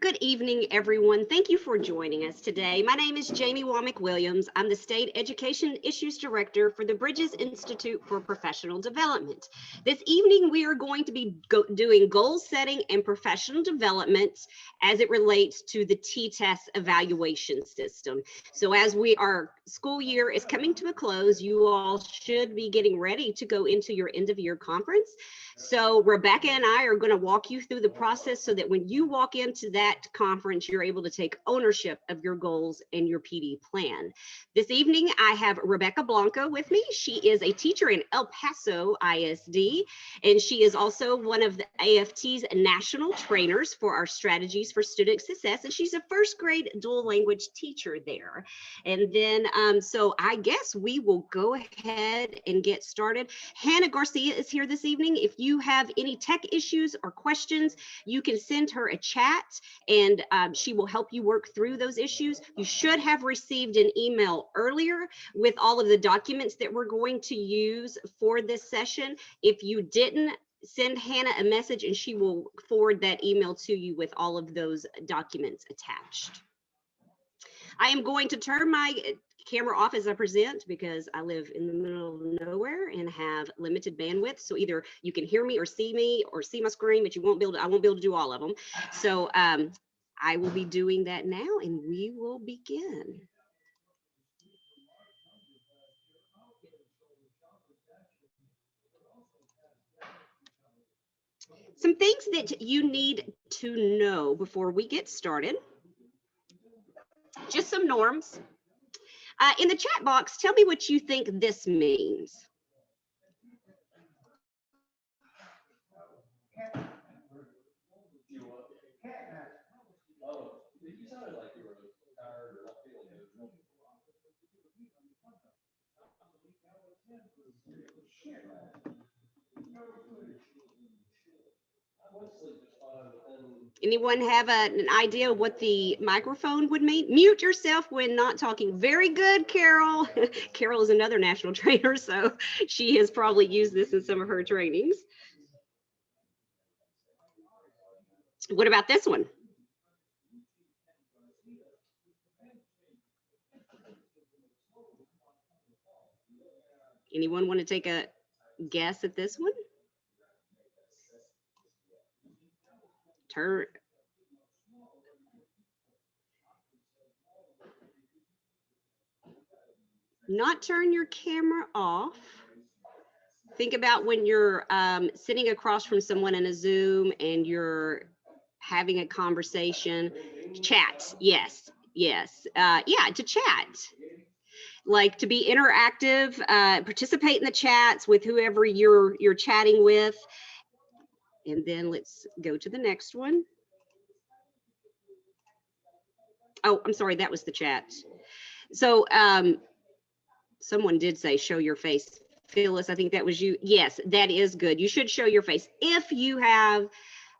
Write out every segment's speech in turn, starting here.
Good evening, everyone. Thank you for joining us today. My name is Jamie Womack-Williams. I'm the State Education Issues Director for the Bridges Institute for Professional Development. This evening, we are going to be doing goal setting and professional development as it relates to the TTest evaluation system. So as our school year is coming to a close, you all should be getting ready to go into your end of year conference. So Rebecca and I are going to walk you through the process so that when you walk into that conference, you're able to take ownership of your goals and your PD plan. This evening, I have Rebecca Blanco with me. She is a teacher in El Paso ISD, and she is also one of the AFT's national trainers for our strategies for student success, and she's a first grade dual language teacher there. And then, so I guess we will go ahead and get started. Hannah Garcia is here this evening. If you have any tech issues or questions, you can send her a chat and she will help you work through those issues. You should have received an email earlier with all of the documents that we're going to use for this session. If you didn't, send Hannah a message and she will forward that email to you with all of those documents attached. I am going to turn my camera off as I present because I live in the middle of nowhere and have limited bandwidth. So either you can hear me or see my screen, but I won't be able to do all of them. So I will be doing that now and we will begin. Some things that you need to know before we get started. Just some norms. In the chat box, tell me what you think this means. Anyone have an idea of what the microphone would mean? Mute yourself when not talking. Very good, Carol. Carol is another national trainer, so she has probably used this in some of her trainings. What about this one? Anyone want to take a guess at this one? Not turn your camera off. Think about when you're sitting across from someone in a Zoom and you're having a conversation. Chat, yes. Yeah, to chat. Like to be interactive, participate in the chats with whoever you're chatting with. And then let's go to the next one. Oh, I'm sorry, that was the chat. So someone did say show your face. Phyllis, I think that was you. Yes, that is good. You should show your face. If you have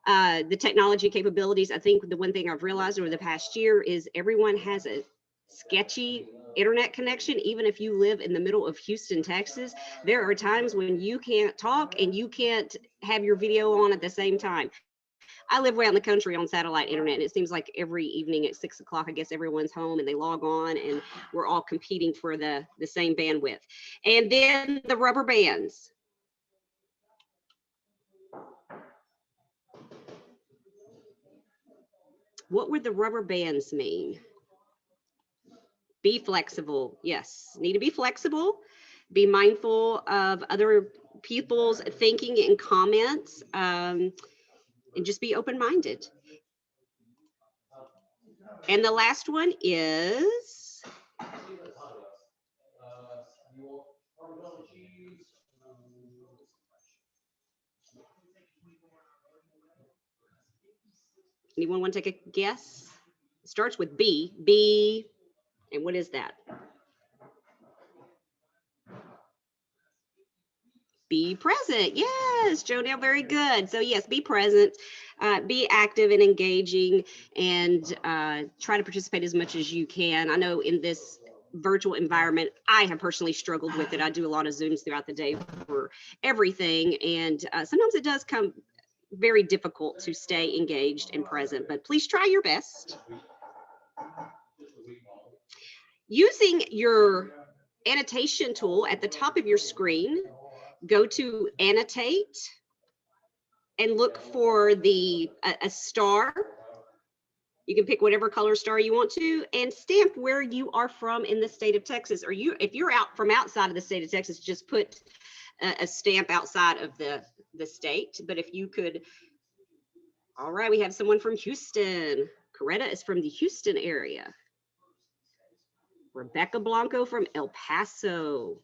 the technology capabilities, I think the one thing I've realized over the past year is everyone has a sketchy internet connection. Even if you live in the middle of Houston, Texas, there are times when you can't talk and you can't have your video on at the same time. I live way out in the country on satellite internet, and it seems like every evening at 6 o'clock, I guess everyone's home and they log on and we're all competing for the same bandwidth. And then the rubber bands. What would the rubber bands mean? Be flexible. Yes, need to be flexible. Be mindful of other people's thinking and comments, and just be open-minded. And the last one is anyone want to take a guess? It starts with B. B, and what is that? Be present. Yes, Jonelle, very good. So yes, be present, be active and engaging, and try to participate as much as you can. I know in this virtual environment, I have personally struggled with it. I do a lot of Zooms throughout the day for everything, and sometimes it does very difficult to stay engaged and present, but please try your best. Using your annotation tool at the top of your screen, go to Annotate and look for a star. You can pick whatever color star you want to and stamp where you are from in the state of Texas. Or if you're out from outside of the state of Texas, just put a stamp outside of the state. But if you could, all right, we have someone from Houston. Coretta is from the Houston area. Rebecca Blanco from El Paso.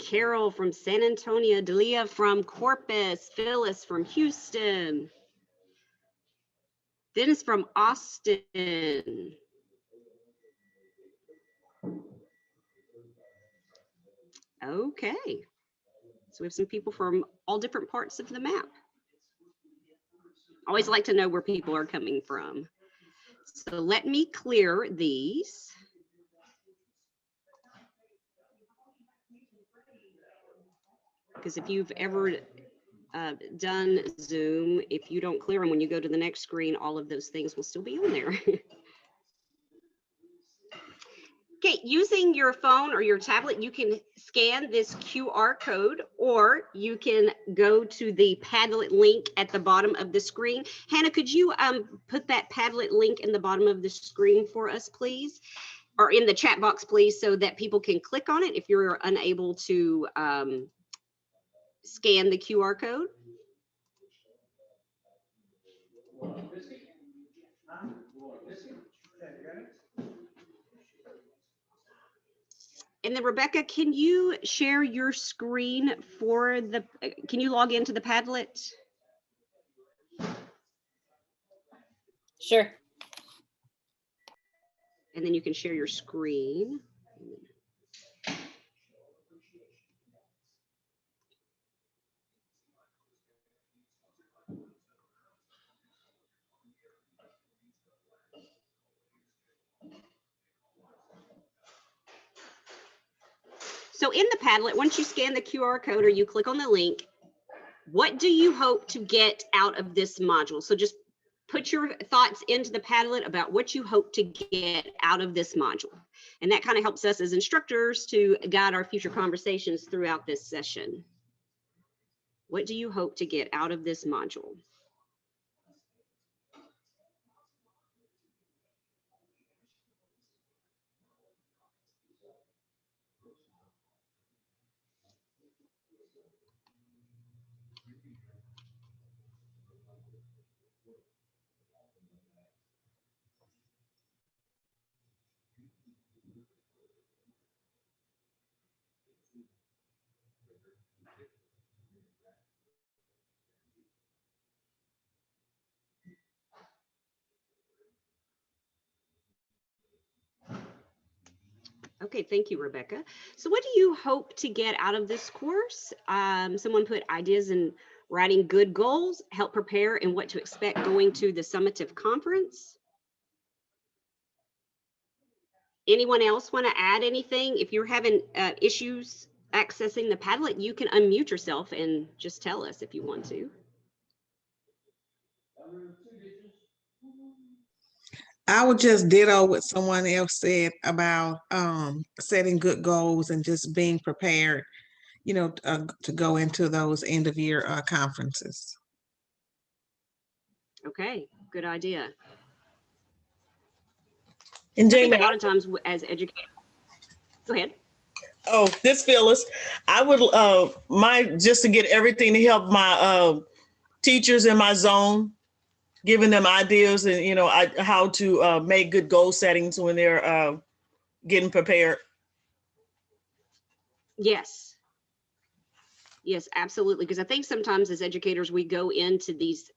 Carol from San Antonio, Delia from Corpus, Phyllis from Houston, Dennis from Austin. Okay, so we have some people from all different parts of the map. Always like to know where people are coming from. So let me clear these. Because if you've ever done Zoom, if you don't clear them when you go to the next screen, all of those things will still be on there. Okay, using your phone or your tablet, you can scan this QR code, or you can go to the Padlet link at the bottom of the screen. Hannah, could you put that Padlet link in the bottom of the screen for us, please? Or in the chat box, please, so that people can click on it if you're unable to scan the QR code. And then Rebecca, can you share your screen for can you log into the Padlet? Sure. And then you can share your screen. So in the Padlet, once you scan the QR code or you click on the link, what do you hope to get out of this module? So just put your thoughts into the Padlet about what you hope to get out of this module. And that kind of helps us as instructors to guide our future conversations throughout this session. What do you hope to get out of this module? Okay, thank you, Rebecca. So what do you hope to get out of this course? Someone put ideas in writing good goals, help prepare and what to expect going to the summative conference. Anyone else want to add anything? If you're having issues accessing the Padlet, you can unmute yourself and just tell us if you want to. I would just ditto what someone else said about setting good goals and just being prepared, you know, to go into those end of year conferences. Okay, good idea. And I think Jamie, a lot of times as educators, go ahead. oh, this Phyllis, I would just to get everything to help my teachers in my zone, giving them ideas and how to make good goal settings when they're getting prepared. Yes. Yes, absolutely. Because I think sometimes as educators, we go into these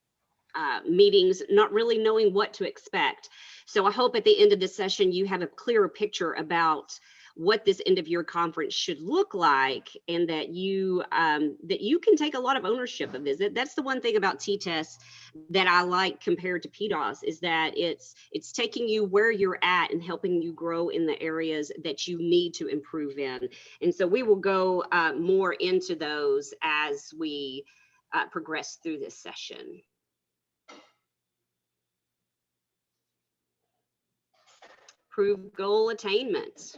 meetings not really knowing what to expect. So I hope at the end of this session, you have a clearer picture about what this end of year conference should look like, and that you can take a lot of ownership of this. That's the one thing about T-Test that I like compared to PDOS, is that it's taking you where you're at and helping you grow in the areas that you need to improve in. And so we will go more into those as we progress through this session. Improve goal attainment.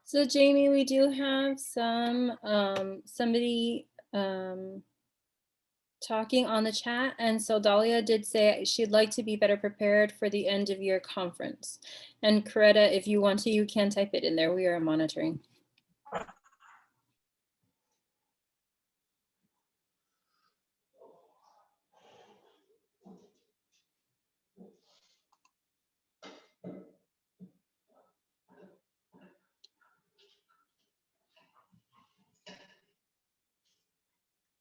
So Jamie, we do have somebody talking on the chat, and so Dahlia did say she'd like to be better prepared for the end of year conference. And Coretta, if you want to, you can type it in there. We are monitoring.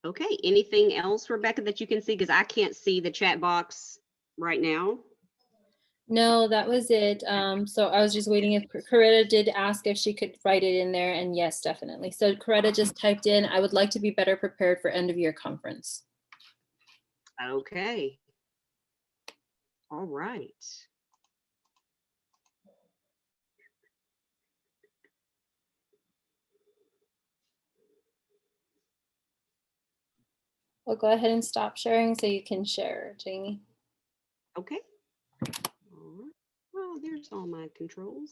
Okay, anything else, Rebecca, that you can see? Because I can't see the chat box right now. No, that was it. So I was just waiting if Coretta did ask if she could write it in there, and yes, definitely. So Coretta just typed in, I would like to be better prepared for end of year conference. Okay. All right. We'll go ahead and stop sharing so you can share, Jamie. Okay. All right. Well, there's all my controls.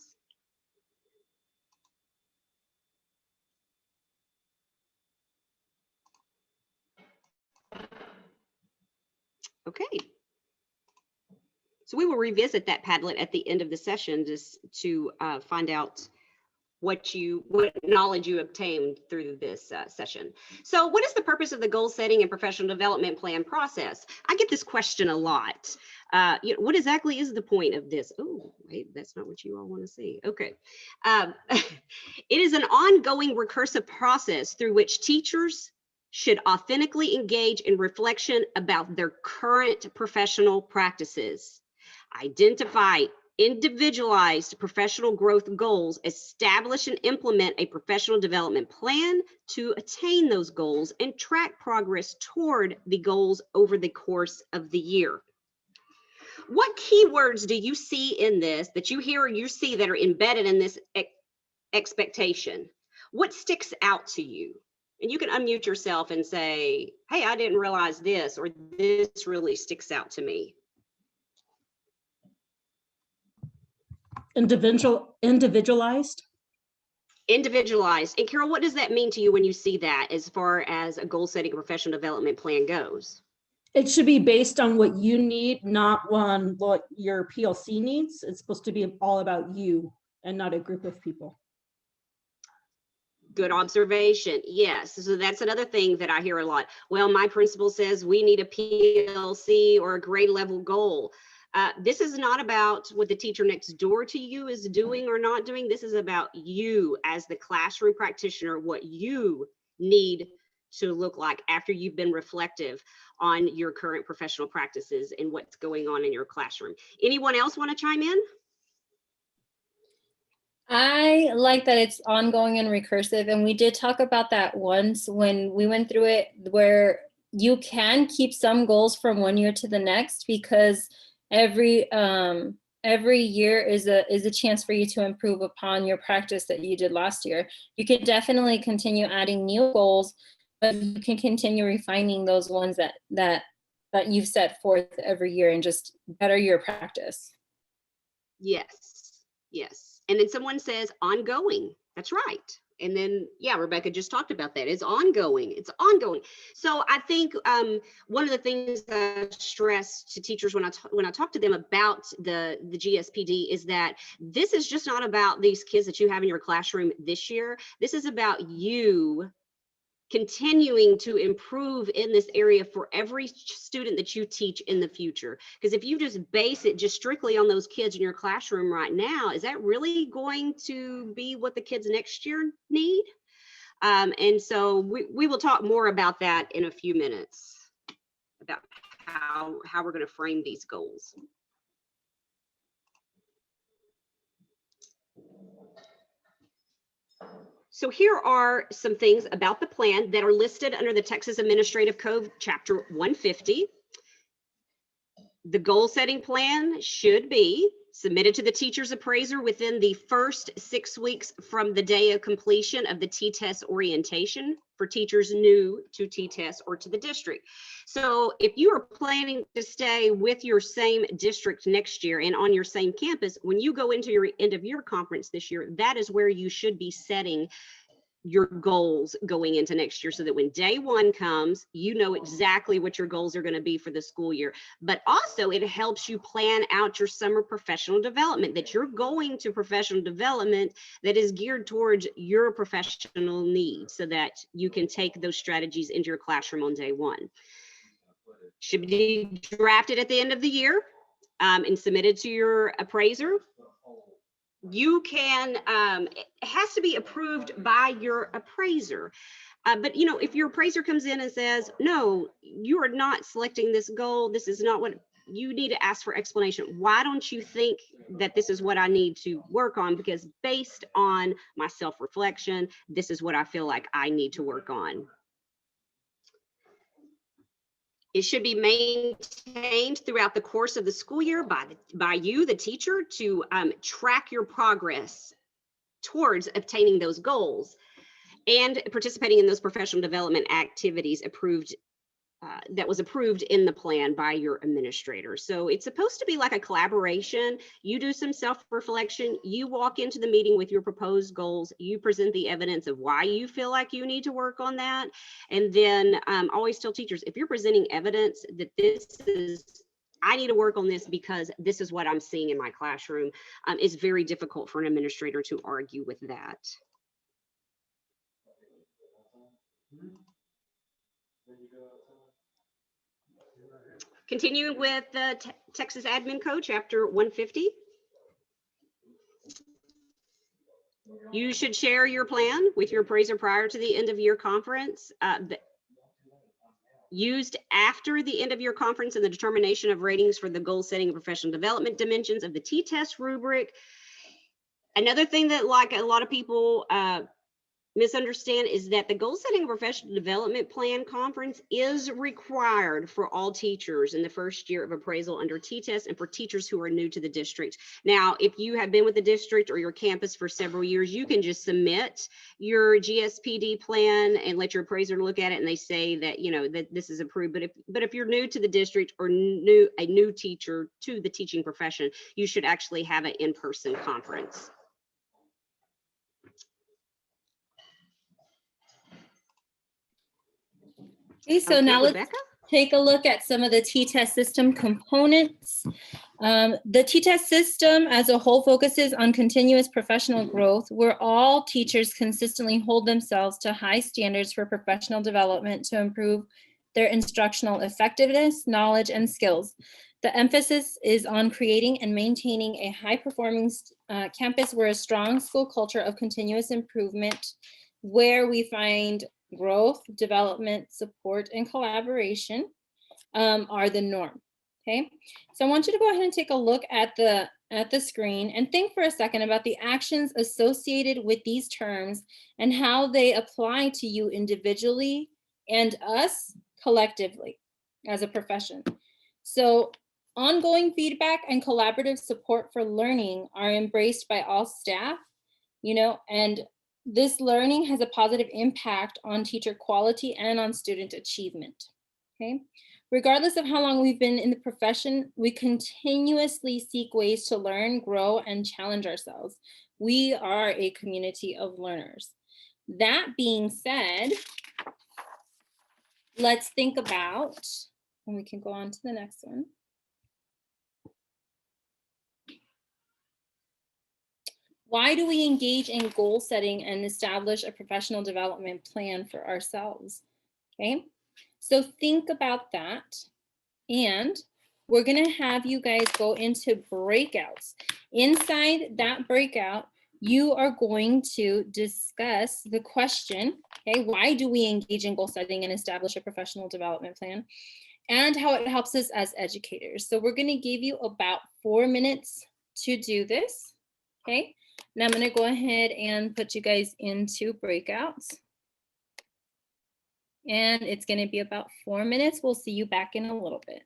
Okay. So we will revisit that Padlet at the end of the session just to find out what knowledge you obtained through this session. So what is the purpose of the goal setting and professional development plan process? I get this question a lot. What exactly is the point of this? Oh, wait, that's not what you all want to see. Okay. It is an ongoing recursive process through which teachers should authentically engage in reflection about their current professional practices, identify individualized professional growth goals, establish and implement a professional development plan to attain those goals, and track progress toward the goals over the course of the year. What keywords do you see in this that you hear or you see that are embedded in this expectation? What sticks out to you? And you can unmute yourself and say, hey, I didn't realize this, or this really sticks out to me. Individualized. Individualized. And Carol, what does that mean to you when you see that as far as a goal setting professional development plan goes? It should be based on what you need, not on what your PLC needs. It's supposed to be all about you and not a group of people. Good observation. Yes. So that's another thing that I hear a lot. Well, my principal says we need a PLC or a grade level goal. This is not about what the teacher next door to you is doing or not doing. This is about you as the classroom practitioner, what you need to look like after you've been reflective on your current professional practices and what's going on in your classroom. Anyone else want to chime in? I like that it's ongoing and recursive, and we did talk about that once when we went through it, where you can keep some goals from one year to the next, because every year is a chance for you to improve upon your practice that you did last year. You can definitely continue adding new goals, but you can continue refining those ones that you've set forth every year and just better your practice. Yes, yes. And then someone says ongoing. That's right. And then, yeah, Rebecca just talked about that. It's ongoing. It's ongoing. So I think one of the things that I stress to teachers when I talk to them about the GSPD is that this is just not about these kids that you have in your classroom this year. This is about you continuing to improve in this area for every student that you teach in the future. Because if you just base it just strictly on those kids in your classroom right now, is that really going to be what the kids next year need? And so we will talk more about that in a few minutes, about how we're going to frame these goals. So here are some things about the plan that are listed under the Texas Administrative Code, Chapter 150. The goal setting plan should be submitted to the teacher's appraiser within the first 6 weeks from the day of completion of the T-test orientation for teachers new to T-test or to the district. So if you are planning to stay with your same district next year and on your same campus, when you go into your end of year conference this year, that is where you should be setting your goals going into next year, so that when day one comes, you know exactly what your goals are going to be for the school year. But also it helps you plan out your summer professional development, that you're going to professional development that is geared towards your professional needs, so that you can take those strategies into your classroom on day one. Should be drafted at the end of the year and submitted to your appraiser. You can, it has to be approved by your appraiser. But you know, if your appraiser comes in and says, no, you are not selecting this goal, this is not what you need, to ask for explanation. Why don't you think that this is what I need to work on? Because based on my self-reflection, this is what I feel like I need to work on. It should be maintained throughout the course of the school year by you, the teacher, to track your progress towards obtaining those goals and participating in those professional development activities that was approved in the plan by your administrator. So it's supposed to be like a collaboration. You do some self-reflection, you walk into the meeting with your proposed goals, you present the evidence of why you feel like you need to work on that. And then always tell teachers, if you're presenting evidence that I need to work on this because this is what I'm seeing in my classroom, it's very difficult for an administrator to argue with that. Continuing with the Texas Admin Code, Chapter 150. You should share your plan with your appraiser prior to the end of year conference. Used after the end of year conference in the determination of ratings for the goal setting and professional development dimensions of the T-test rubric. Another thing that like a lot of people misunderstand is that the goal setting and professional development plan conference is required for all teachers in the first year of appraisal under T-test and for teachers who are new to the district. Now, if you have been with the district or your campus for several years, you can just submit your GSPD plan and let your appraiser look at it, and they say that, you know, that this is approved. But if you're new to the district or a new teacher to the teaching profession, you should actually have an in-person conference. Okay, so Okay, now let's Rebecca? take a look at some of the T-test system components. The T-test system as a whole focuses on continuous professional growth, where all teachers consistently hold themselves to high standards for professional development to improve their instructional effectiveness, knowledge, and skills. The emphasis is on creating and maintaining a high-performing campus where a strong school culture of continuous improvement, where we find growth, development, support, and collaboration are the norm. Okay, so I want you to go ahead and take a look at the screen and think for a second about the actions associated with these terms and how they apply to you individually and us collectively as a profession. So ongoing feedback and collaborative support for learning are embraced by all staff, you know, and this learning has a positive impact on teacher quality and on student achievement. Okay, regardless of how long we've been in the profession, we continuously seek ways to learn, grow, and challenge ourselves. We are a community of learners. That being said, let's think about, and we can go on to the next one. Why do we engage in goal setting and establish a professional development plan for ourselves? Okay, so think about that. And we're gonna have you guys go into breakouts. Inside that breakout, you are going to discuss the question, okay, why do we engage in goal setting and establish a professional development plan, and how it helps us as educators. So we're gonna give you about 4 minutes to do this, okay? And I'm gonna go ahead and put you guys into breakouts. And it's gonna be about 4 minutes. We'll see you back in a little bit.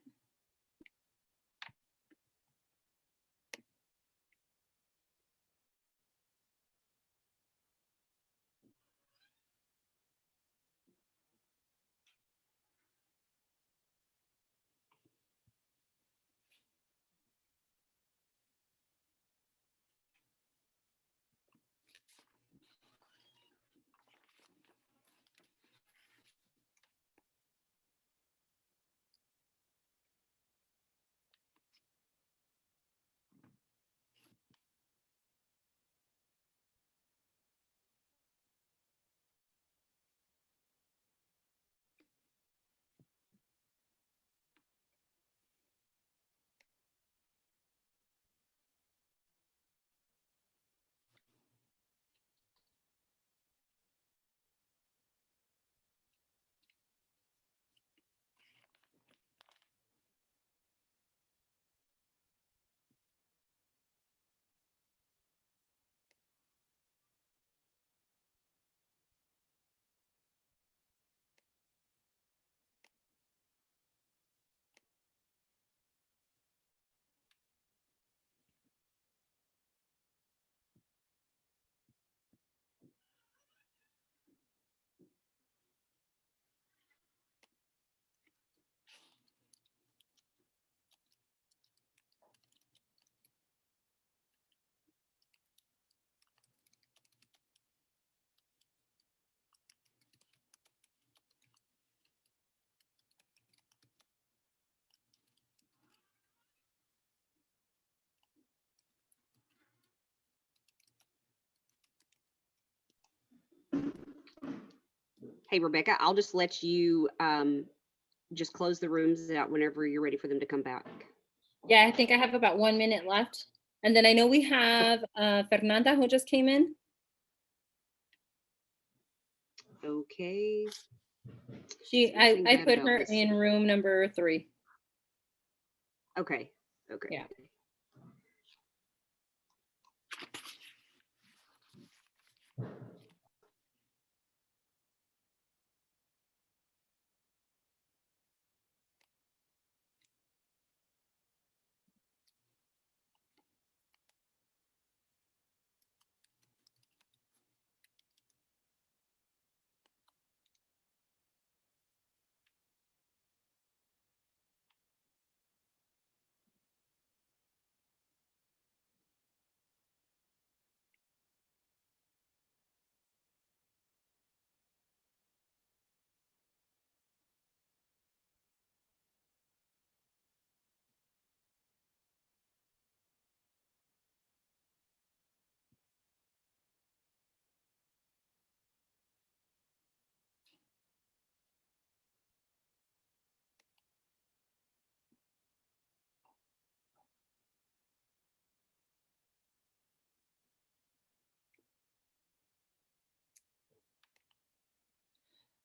Hey, Rebecca, I'll just let you just close the rooms out whenever you're ready for them to come back. Yeah, I think I have about 1 minute left. And then I know we have Fernanda who just came in. Okay. I put her in room number 3. Okay. Okay. Yeah.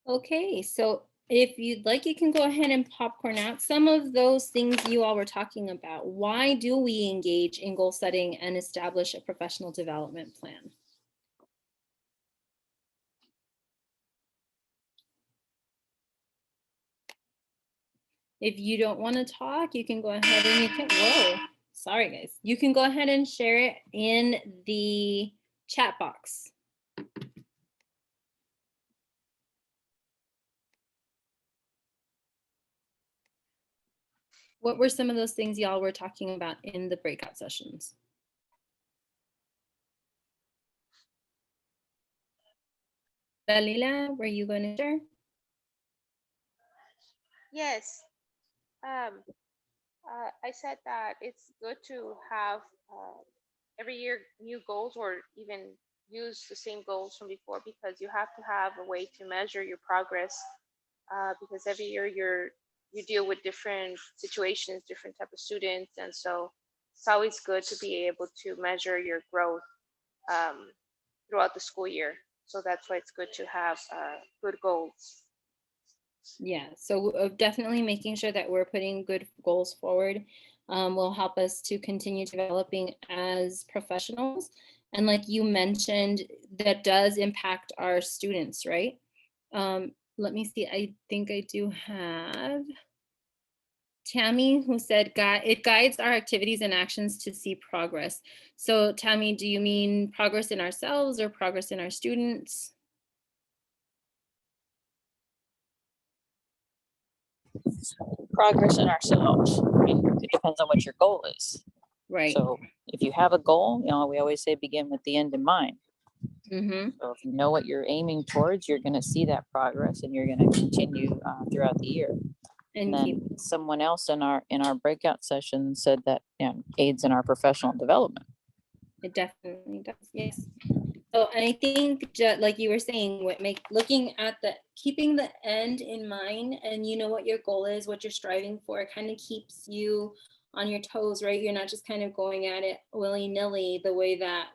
Okay, so if you'd like, you can go ahead and popcorn out some of those things you all were talking about. Why do we engage in goal setting and establish a professional development plan? If you don't want to talk, you can go ahead and you can, whoa, sorry guys. You can go ahead and share it in the chat box. What were some of those things y'all were talking about in the breakout sessions? Dalila, were you going to share? Yes. I said that it's good to have every year new goals, or even use the same goals from before, because you have to have a way to measure your progress, because every year you deal with different situations, different type of students, and so it's always good to be able to measure your growth throughout the school year. So that's why it's good to have good goals. Yeah, so definitely making sure that we're putting good goals forward will help us to continue developing as professionals. And like you mentioned, that does impact our students, right? Let me see, I think I do have Tammy, who said, it guides our activities and actions to see progress. So Tammy, do you mean progress in ourselves or progress in our students? Progress in ourselves. I mean, it depends on what your goal is. Right. So if you have a goal, you know, we always say begin with the end in mind. Mm-hmm. So if you know what you're aiming towards, you're going to see that progress, and you're going to continue throughout the year. And then someone else in our breakout session said that, you know, aids in our professional development. It definitely does. Yes. So I think just like you were saying, looking at keeping the end in mind, and you know what your goal is, what you're striving for, it kind of keeps you on your toes, right? You're not just kind of going at it willy-nilly the way that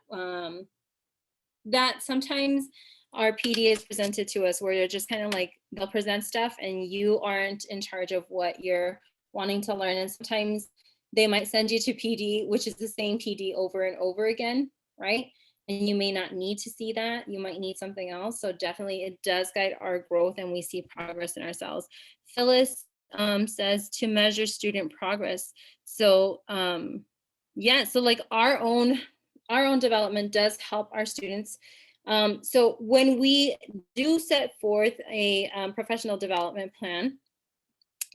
that sometimes our PD is presented to us, where they're just kind of like, they'll present stuff and you aren't in charge of what you're wanting to learn. And sometimes they might send you to PD, which is the same PD over and over again, right? And you may not need to see that. You might need something else. So definitely it does guide our growth, and we see progress in ourselves. Phyllis says to measure student progress. So yeah, so like our own development does help our students. So when we do set forth a professional development plan,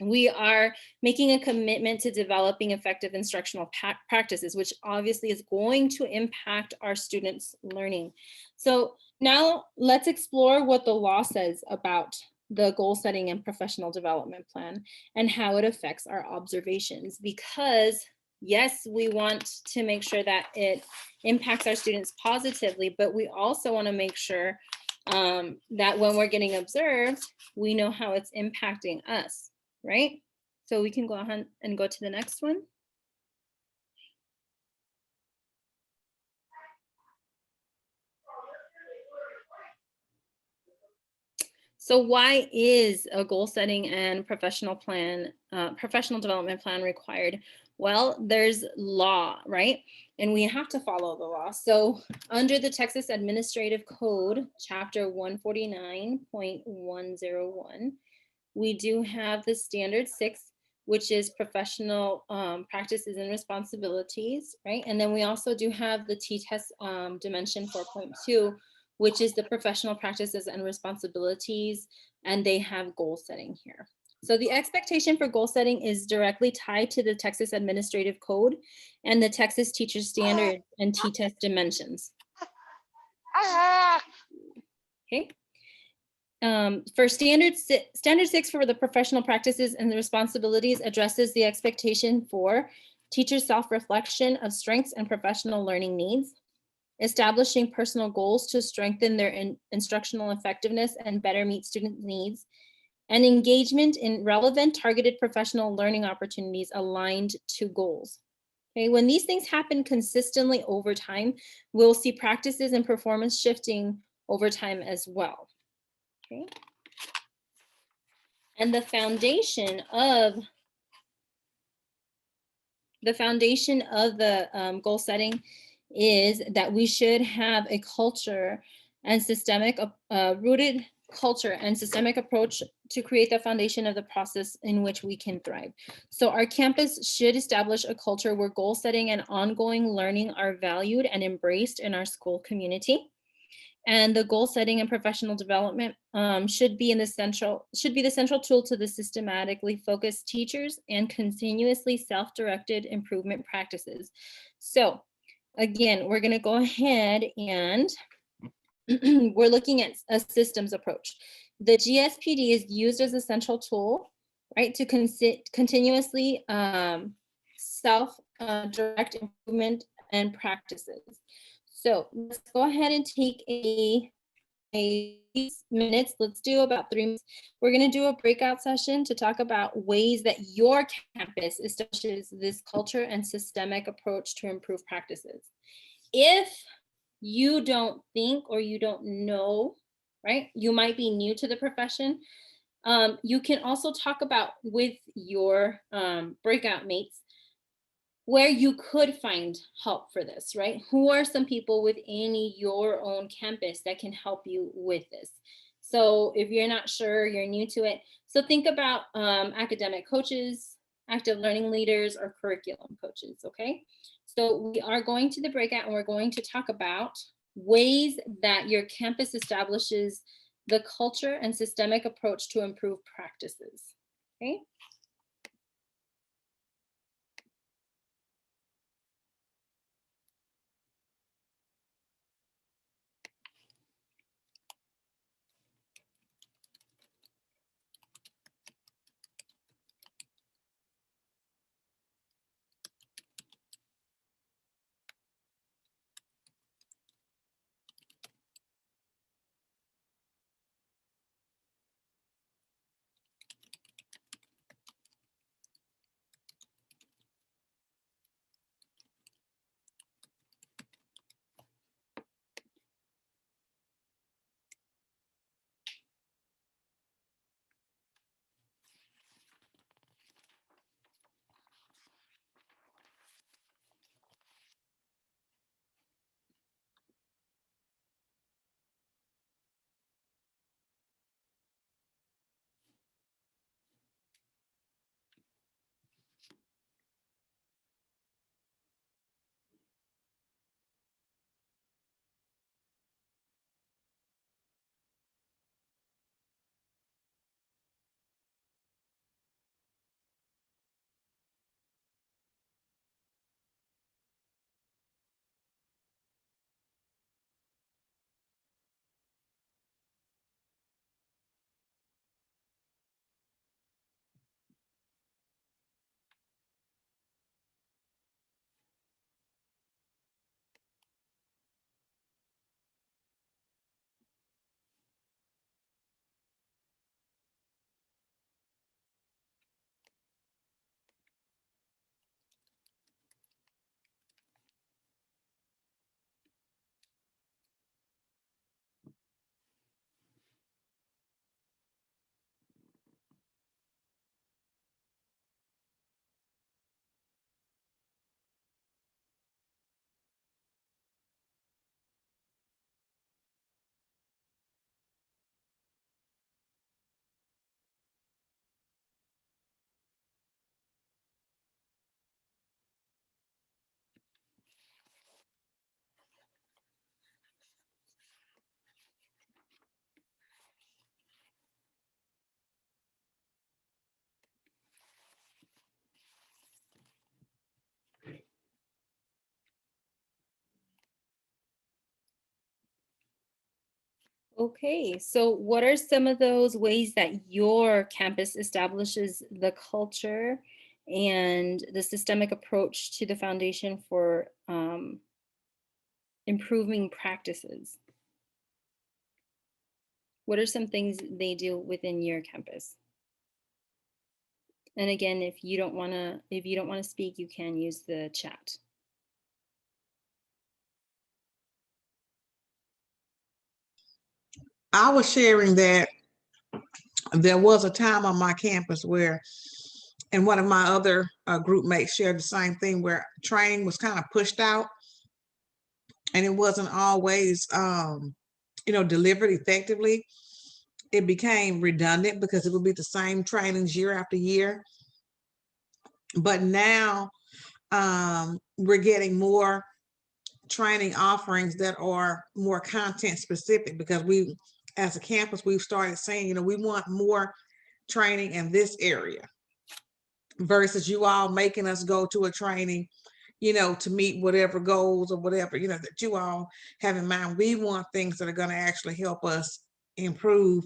we are making a commitment to developing effective instructional practices, which obviously is going to impact our students' learning. So now let's explore what the law says about the goal setting and professional development plan and how it affects our observations. Because yes, we want to make sure that it impacts our students positively, but we also want to make sure that when we're getting observed, we know how it's impacting us. Right? So we can go ahead and go to the next one. So why is a goal setting and professional development plan required? Well, there's law, right? And we have to follow the law. So under the Texas Administrative Code, chapter 149.101, we do have the standard 6, which is professional practices and responsibilities, right? And then we also do have the TTest dimension 4.2, which is the professional practices and responsibilities, and they have goal setting here. So the expectation for goal setting is directly tied to the Texas Administrative Code and the Texas Teacher Standard and TTest dimensions. Okay. For standard 6 for the professional practices and the responsibilities addresses the expectation for teacher self-reflection of strengths and professional learning needs, establishing personal goals to strengthen their instructional effectiveness and better meet student needs, and engagement in relevant targeted professional learning opportunities aligned to goals. Okay, when these things happen consistently over time, we'll see practices and performance shifting over time as well. Okay. And the foundation of the goal setting is that we should have a culture and systemic rooted culture and systemic approach to create the foundation of the process in which we can thrive. So our campus should establish a culture where goal setting and ongoing learning are valued and embraced in our school community. And the goal setting and professional development should be the central tool to the systematically focused teachers and continuously self-directed improvement practices. So again, we're going to go ahead and we're looking at a systems approach. The GSPD is used as a central tool, right, to continuously self-direct improvement and practices. So let's go ahead and take a minutes. Let's do about 3 minutes. We're going to do a breakout session to talk about ways that your campus establishes this culture and systemic approach to improve practices. If you don't think or you don't know, right, you might be new to the profession, you can also talk about with your breakout mates where you could find help for this, right? Who are some people within your own campus that can help you with this? So if you're not sure, you're new to it, so think about academic coaches, active learning leaders, or curriculum coaches, okay? So we are going to the breakout and we're going to talk about ways that your campus establishes the culture and systemic approach to improve practices, okay? Okay, so what are some of those ways that your campus establishes the culture and the systemic approach to the foundation for improving practices? What are some things they do within your campus? And again, if you don't want to speak, you can use the chat. I was sharing that there was a time on my campus where, and one of my other group mates shared the same thing, where training was kind of pushed out and it wasn't always, delivered effectively. It became redundant because it would be the same trainings year after year. But now we're getting more training offerings that are more content specific, because we, as a campus, we've started saying, we want more training in this area versus you all making us go to a training, to meet whatever goals or whatever, that you all have in mind. We want things that are going to actually help us improve,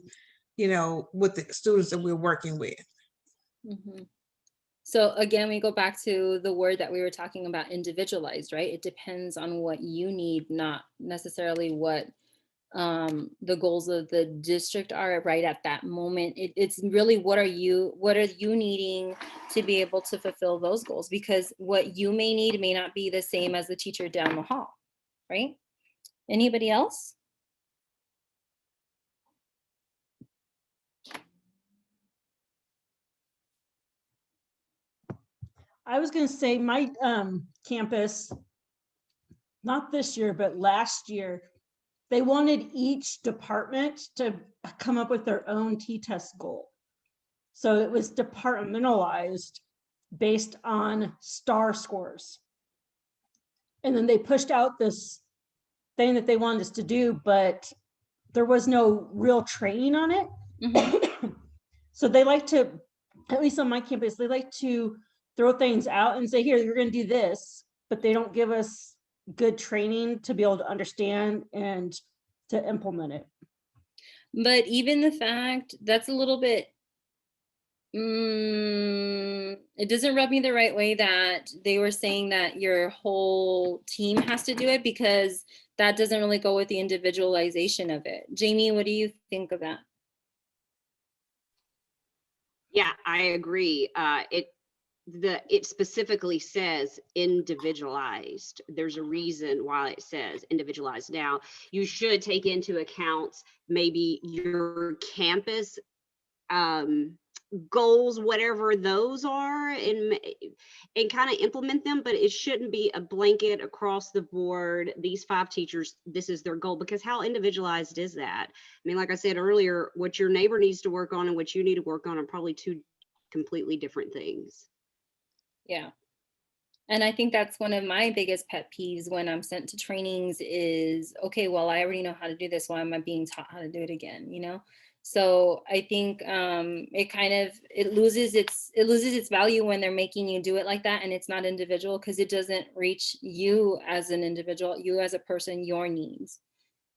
with the students that we're working with. Mm-hmm. So again, we go back to the word that we were talking about, individualized, right? It depends on what you need, not necessarily what the goals of the district are right at that moment. It's really what are you needing to be able to fulfill those goals, because what you may need may not be the same as the teacher down the hall, right? Anybody else? I was going to say my campus, not this year, but last year, they wanted each department to come up with their own T-test goal. So it was departmentalized based on star scores. And then they pushed out this thing that they wanted us to do, but there was no real training on it. Mm-hmm. So they like to, at least on my campus, they like to throw things out and say, here, you're going to do this, but they don't give us good training to be able to understand and to implement it. But even the fact, that's a little bit, it doesn't rub me the right way that they were saying that your whole team has to do it, because that doesn't really go with the individualization of it. Jamie, what do you think of that? Yeah, I agree. It specifically says individualized. There's a reason why it says individualized. Now, you should take into account maybe your campus goals, whatever those are, and kind of implement them, but it shouldn't be a blanket across the board. These 5 teachers, this is their goal, because how individualized is that? I mean, like I said earlier, what your neighbor needs to work on and what you need to work on are probably 2 completely different things. Yeah. And I think that's one of my biggest pet peeves when I'm sent to trainings is, okay, well, I already know how to do this. Why am I being taught how to do it again? You know? So I think it loses its value when they're making you do it like that, and it's not individual, because it doesn't reach you as an individual, you as a person, your needs.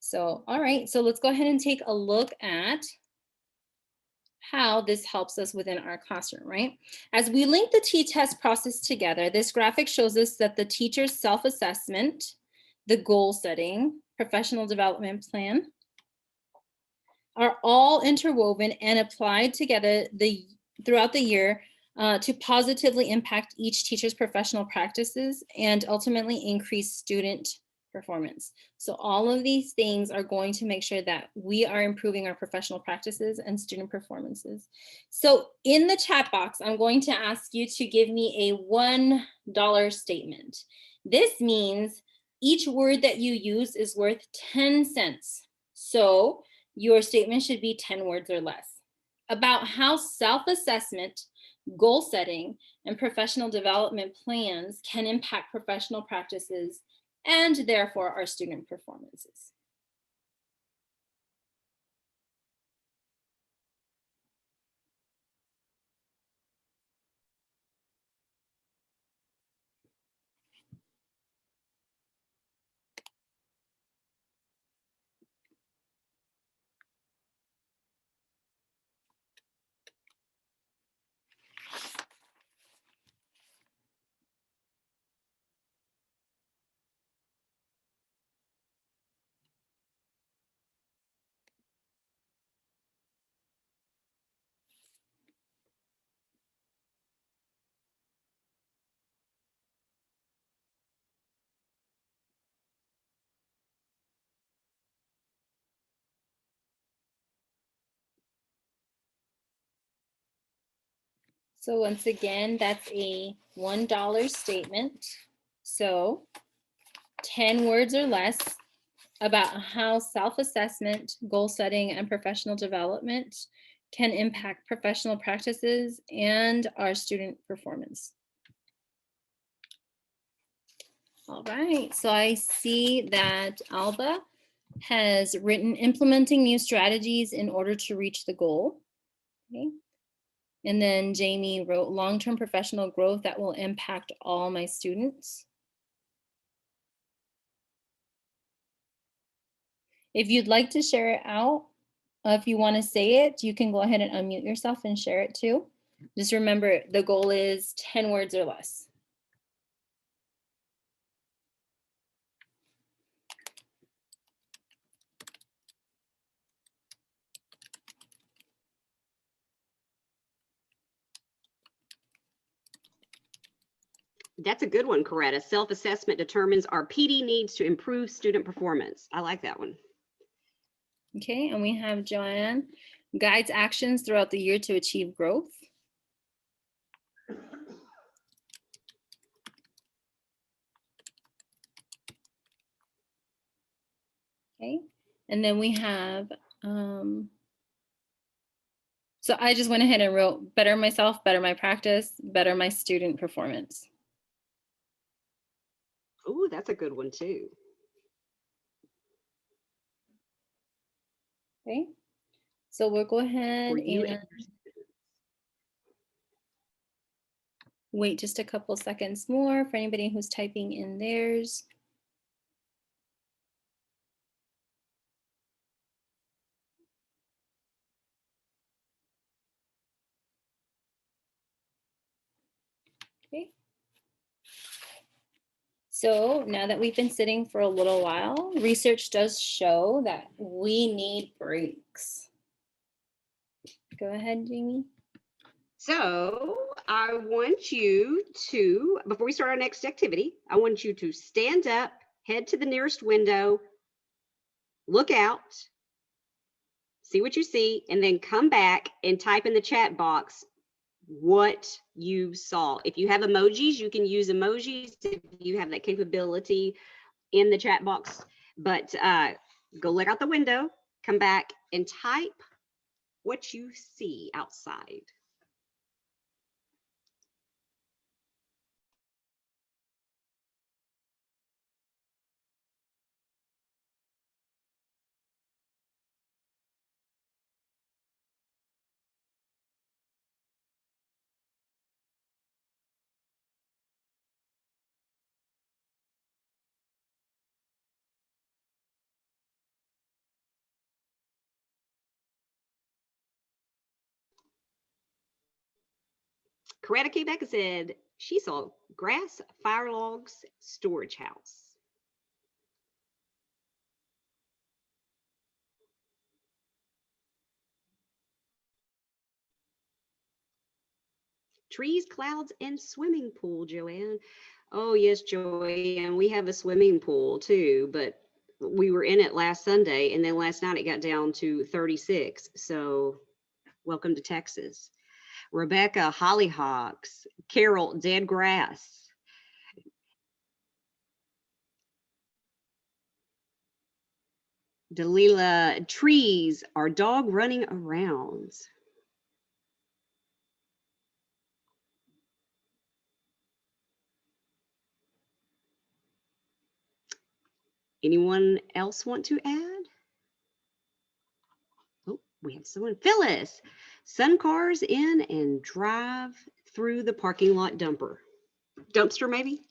So, all right, so let's go ahead and take a look at how this helps us within our classroom, right? As we link the T-test process together, this graphic shows us that the teacher's self-assessment, the goal setting, professional development plan, are all interwoven and applied together throughout the year to positively impact each teacher's professional practices and ultimately increase student performance. So all of these things are going to make sure that we are improving our professional practices and student performances. So in the chat box, I'm going to ask you to give me a $1 statement. This means each word that you use is worth 10 cents. So your statement should be 10 words or less about how self-assessment, goal setting, and professional development plans can impact professional practices and therefore our student performances. So once again, that's a $1 statement. So 10 words or less about how self-assessment, goal setting, and professional development can impact professional practices and our student performance. All right, so I see that Alba has written implementing new strategies in order to reach the goal. Okay. And then Jamie wrote long-term professional growth that will impact all my students. If you'd like to share it out, if you want to say it, you can go ahead and unmute yourself and share it too. Just remember, the goal is 10 words or less. That's a good one, Coretta. Self-assessment determines our PD needs to improve student performance. I like that one. Okay, and we have Joanne. Guides actions throughout the year to achieve growth. Okay, and then we have, so I just went ahead and wrote better myself, better my practice, better my student performance. Oh, that's a good one too. Okay, so we'll go ahead and wait just a couple seconds more for anybody who's typing in theirs. Okay. So now that we've been sitting for a little while, research does show that we need breaks. Go ahead, Jamie. So I want you to, before we start our next activity, I want you to stand up, head to the nearest window, look out, see what you see, and then come back and type in the chat box what you saw. If you have emojis, you can use emojis if you have that capability in the chat box, but go look out the window, come back and type what you see outside. Coretta came back and said she saw grass, fire logs, storage house. Trees, clouds, and swimming pool, Joanne. Oh, yes, Joanne, we have a swimming pool too, but we were in it last Sunday, and then last night it got down to 36. So welcome to Texas. Rebecca, hollyhocks. Carol, dead grass. Delila, trees. Our dog running around. Anyone else want to add? Oh, we have someone. Phyllis, sun cars in and drive through the parking lot dumpster maybe?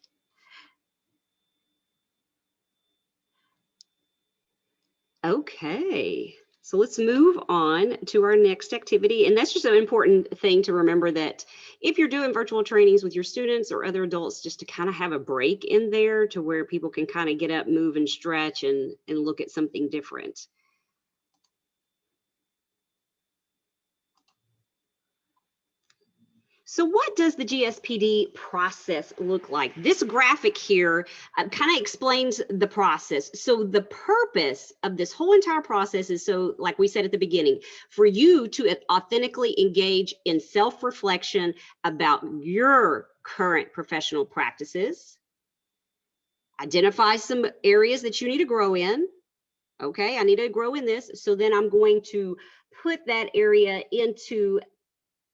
Okay, so let's move on to our next activity. And that's just an important thing to remember, that if you're doing virtual trainings with your students or other adults, just to kind of have a break in there to where people can kind of get up, move and stretch and look at something different. So what does the GSPD process look like? This graphic here kind of explains the process. So the purpose of this whole entire process is, so like we said at the beginning, for you to authentically engage in self-reflection about your current professional practices, identify some areas that you need to grow in. Okay, I need to grow in this. So then I'm going to put that area into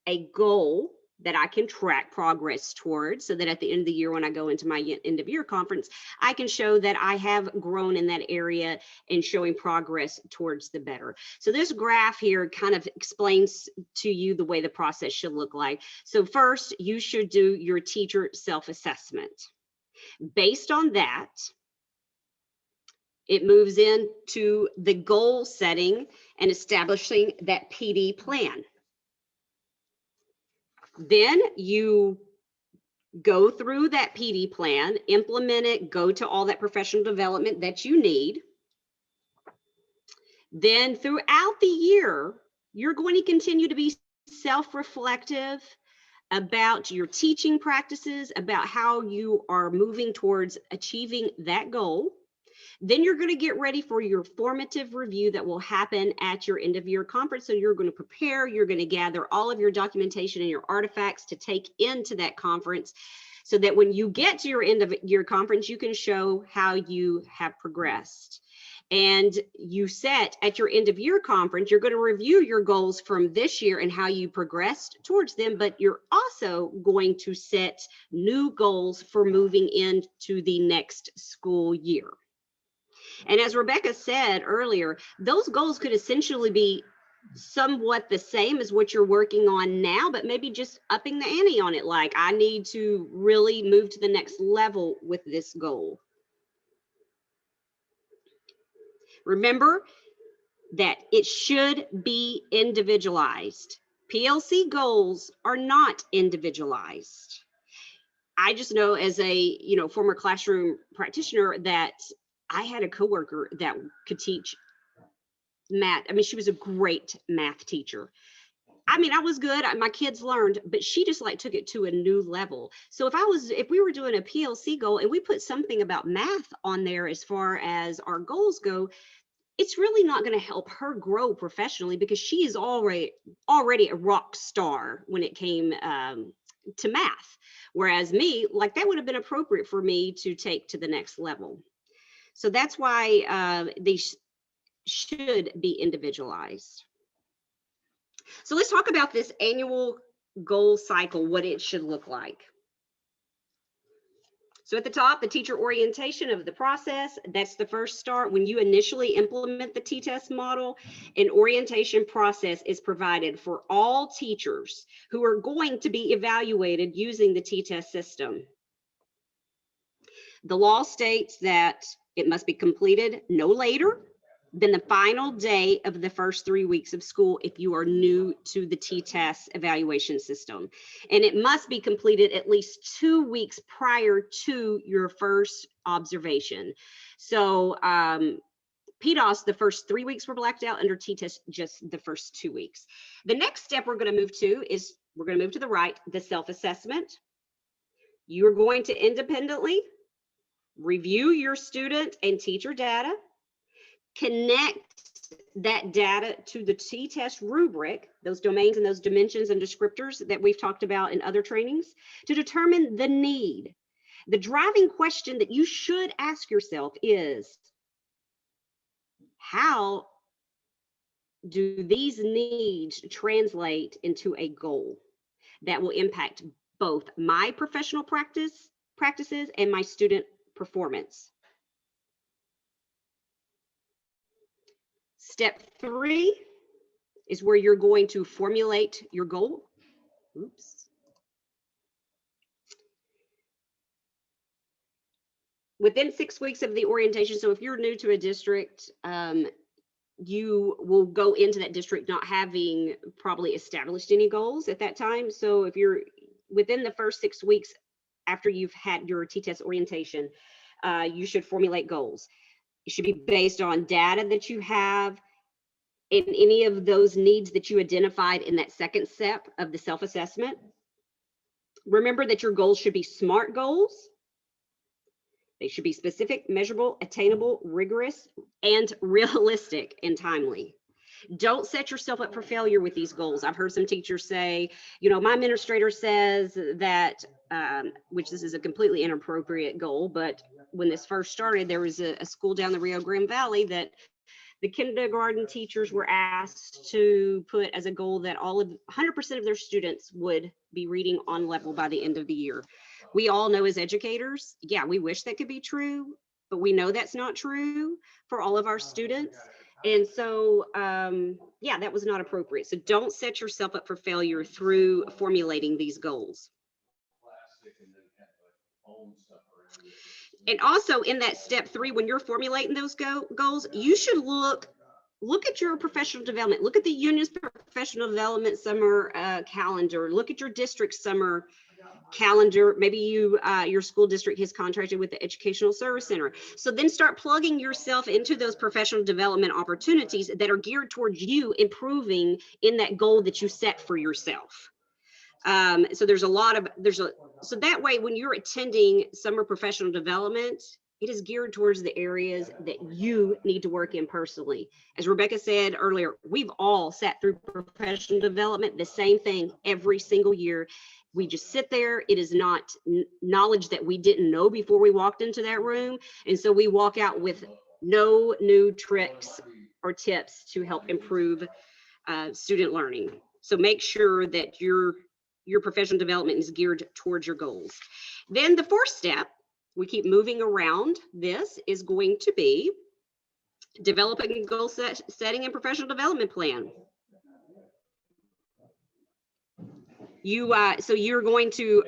a goal that I can track progress towards, so that at the end of the year, when I go into my end of year conference, I can show that I have grown in that area and showing progress towards the better. So this graph here kind of explains to you the way the process should look like. So first, you should do your teacher self-assessment. Based on that, it moves into the goal setting and establishing that PD plan. Then you go through that PD plan, implement it, go to all that professional development that you need. Then throughout the year, you're going to continue to be self-reflective about your teaching practices, about how you are moving towards achieving that goal. Then you're going to get ready for your formative review that will happen at your end of year conference. So you're going to prepare, you're going to gather all of your documentation and your artifacts to take into that conference, so that when you get to your end of year conference, you can show how you have progressed. And you set at your end of year conference, you're going to review your goals from this year and how you progressed towards them, but you're also going to set new goals for moving into the next school year. And as Rebecca said earlier, those goals could essentially be somewhat the same as what you're working on now, but maybe just upping the ante on it. Like, I need to really move to the next level with this goal. Remember that it should be individualized. PLC goals are not individualized. I just know, as a former classroom practitioner, that I had a coworker that could teach math. I mean, she was a great math teacher. I mean, I was good. My kids learned, but she just like took it to a new level. So if we were doing a PLC goal and we put something about math on there as far as our goals go, it's really not going to help her grow professionally, because she is already a rock star when it came to math. Whereas me, like, that would have been appropriate for me to take to the next level. So that's why they should be individualized. So let's talk about this annual goal cycle, what it should look like. So at the top, the teacher orientation of the process, that's the first start. When you initially implement the T-test model, an orientation process is provided for all teachers who are going to be evaluated using the T-test system. The law states that it must be completed no later than the final day of the first 3 weeks of school if you are new to the T-test evaluation system. And it must be completed at least 2 weeks prior to your first observation. So PDOS, the first 3 weeks were blacked out. Under T-test, just the first 2 weeks. The next step we're going to move to is, we're going to move to the right, the self-assessment. You're going to independently review your student and teacher data, connect that data to the T-test rubric, those domains and those dimensions and descriptors that we've talked about in other trainings, to determine the need. The driving question that you should ask yourself is, how do these needs translate into a goal that will impact both my professional practices and my student performance? Step 3 is where you're going to formulate your goal. Oops. Within 6 weeks of the orientation, so if you're new to a district, you will go into that district not having probably established any goals at that time. So if you're within the first 6 weeks after you've had your T-test orientation, you should formulate goals. It should be based on data that you have and any of those needs that you identified in that second step of the self-assessment. Remember that your goals should be SMART goals. They should be specific, measurable, attainable, rigorous, and realistic and timely. Don't set yourself up for failure with these goals. I've heard some teachers say, my administrator says that, which this is a completely inappropriate goal, but when this first started, there was a school down the Rio Grande Valley that the kindergarten teachers were asked to put as a goal that 100% of their students would be reading on level by the end of the year. We all know as educators, yeah, we wish that could be true, but we know that's not true for all of our students. And so, yeah, that was not appropriate. So don't set yourself up for failure through formulating these goals. And also in that step 3, when you're formulating those goals, you should look look at your professional development, look at the union's professional development summer calendar, look at your district summer calendar. Maybe your school district has contracted with the Educational Service Center. So then start plugging yourself into those professional development opportunities that are geared towards you improving in that goal that you set for yourself. So so that way when you're attending summer professional development, it is geared towards the areas that you need to work in personally. As Rebecca said earlier, we've all sat through professional development, the same thing every single year. We just sit there. It is not knowledge that we didn't know before we walked into that room. And so we walk out with no new tricks or tips to help improve student learning. So make sure that your professional development is geared towards your goals. Then the fourth step, we keep moving around, this is going to be developing a goal setting and professional development plan. So you're going to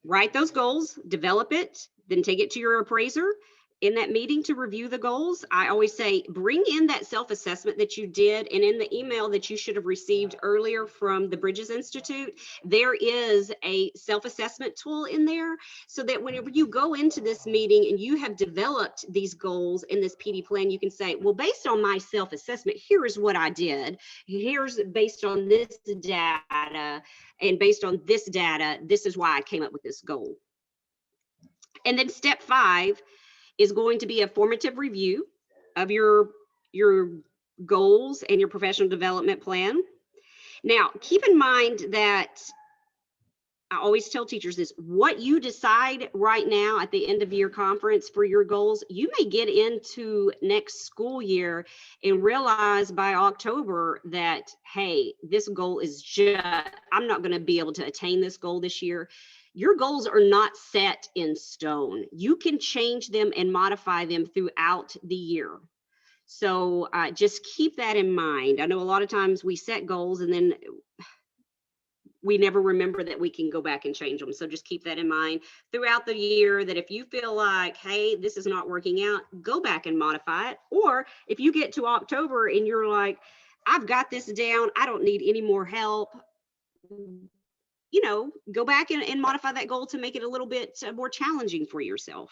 write those goals, develop it, then take it to your appraiser in that meeting to review the goals. I always say, bring in that self-assessment that you did, and in the email that you should have received earlier from the Bridges Institute, there is a self-assessment tool in there, so that whenever you go into this meeting and you have developed these goals in this PD plan, you can say, well, based on my self-assessment, here is what I did. Here's based on this data, and based on this data, this is why I came up with this goal. And then step 5 is going to be a formative review of your goals and your professional development plan. Now, keep in mind that I always tell teachers this, what you decide right now at the end of year conference for your goals, you may get into next school year and realize by October that, hey, this goal is I'm not going to be able to attain this goal this year. Your goals are not set in stone. You can change them and modify them throughout the year. So just keep that in mind. I know a lot of times we set goals and then we never remember that we can go back and change them. So just keep that in mind throughout the year, that if you feel like, hey, this is not working out, go back and modify it. Or if you get to October and you're like, I've got this down, I don't need any more help, you know, go back and modify that goal to make it a little bit more challenging for yourself.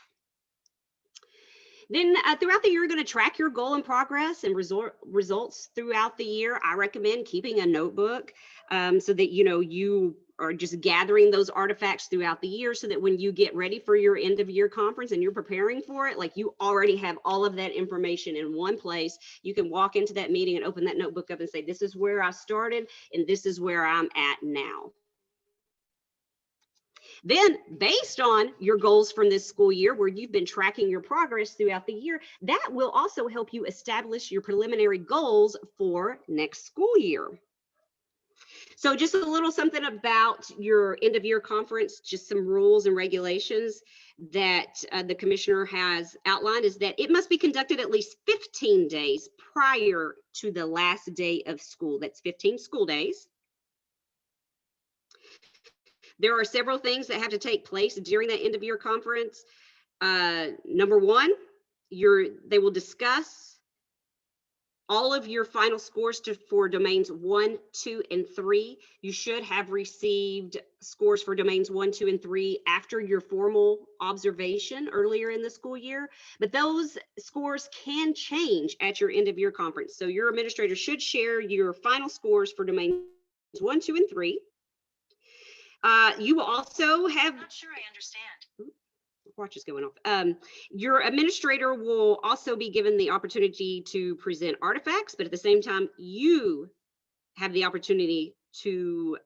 Then throughout the year, you're going to track your goal and progress and results throughout the year. I recommend keeping a notebook so that, you know, you are just gathering those artifacts throughout the year, so that when you get ready for your end of year conference and you're preparing for it, like you already have all of that information in one place. You can walk into that meeting and open that notebook up and say, this is where I started and this is where I'm at now. Then based on your goals from this school year, where you've been tracking your progress throughout the year, that will also help you establish your preliminary goals for next school year. So just a little something about your end of year conference, just some rules and regulations that the commissioner has outlined is that it must be conducted at least 15 days prior to the last day of school. That's 15 school days. There are several things that have to take place during that end of year conference. Number one, they will discuss all of your final scores for domains 1, 2, and 3. You should have received scores for domains 1, 2, and 3 after your formal observation earlier in the school year, but those scores can change at your end of year conference. So your administrator should share your final scores for domains 1, 2, and 3. You will also have, I'm not sure I understand. Watch is going off. Your administrator will also be given the opportunity to present artifacts, but at the same time, you have the opportunity to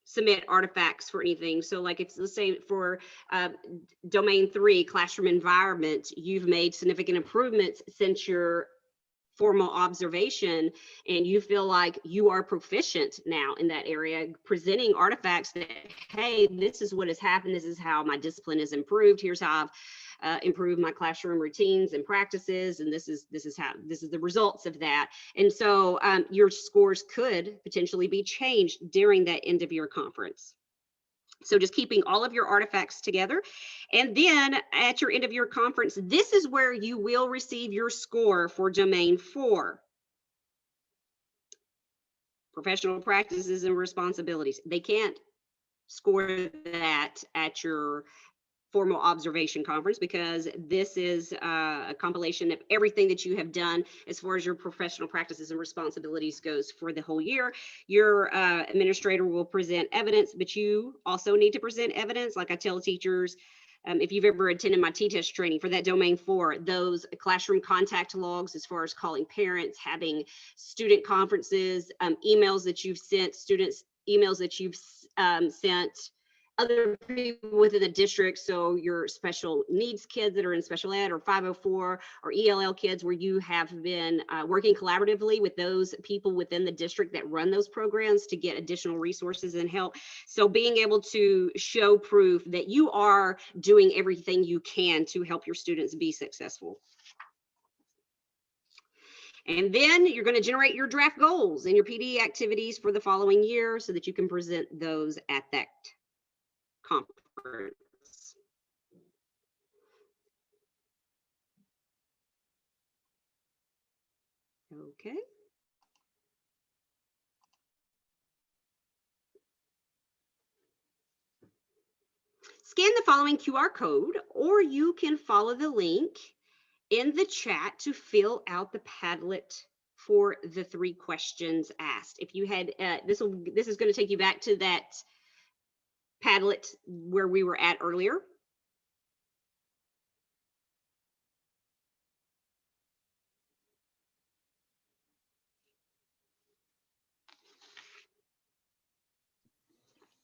submit artifacts for anything. So like if, let's say for domain 3, classroom environment, you've made significant improvements since your formal observation, and you feel like you are proficient now in that area, presenting artifacts that, hey, this is what has happened, this is how my discipline is improved, here's how I've improved my classroom routines and practices, and this is the results of that. And so your scores could potentially be changed during that end of year conference. So just keeping all of your artifacts together. And then at your end of year conference, this is where you will receive your score for domain 4. Professional practices and responsibilities. They can't score that at your formal observation conference because this is a compilation of everything that you have done as far as your professional practices and responsibilities goes for the whole year. Your administrator will present evidence, but you also need to present evidence. Like I tell teachers, if you've ever attended my TTest training for that domain 4, those classroom contact logs as far as calling parents, having student conferences, emails that you've sent students, emails that you've sent other people within the district, so your special needs kids that are in special ed or 504 or ELL kids, where you have been working collaboratively with those people within the district that run those programs to get additional resources and help. So being able to show proof that you are doing everything you can to help your students be successful. And then you're going to generate your draft goals and your PD activities for the following year so that you can present those at that conference. Okay. Scan the following QR code, or you can follow the link in the chat to fill out the Padlet for the 3 questions asked. If you had, this is going to take you back to that Padlet where we were at earlier.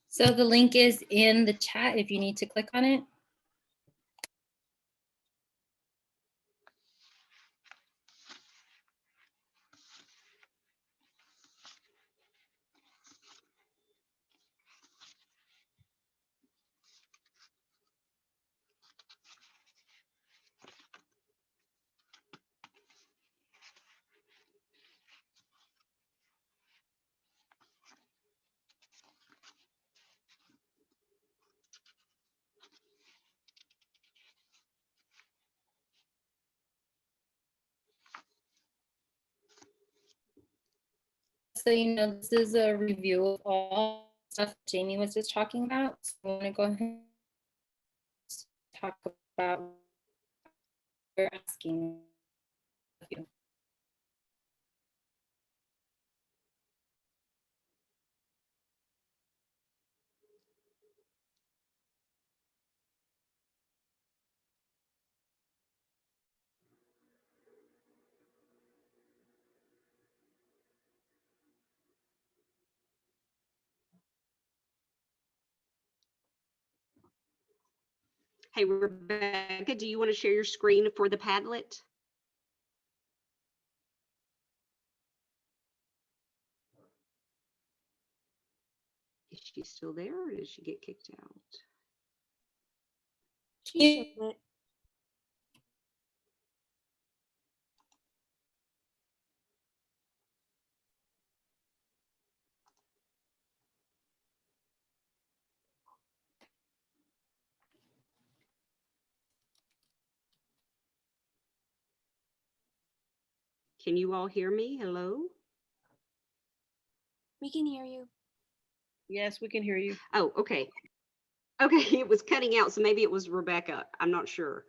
So the link is in the chat if you need to click on it. So, you know, this is a review of all stuff Jamie was just talking about. So I want to go ahead and talk about what you're asking of you. Hey, Rebecca, do you want to share your screen for the Padlet? Is she still there, or did she get kicked out? She Can you all hear me? Hello? We can hear you. Yes, we can hear you. Oh, okay. Okay, it was cutting out, so maybe it was Rebecca. I'm not sure.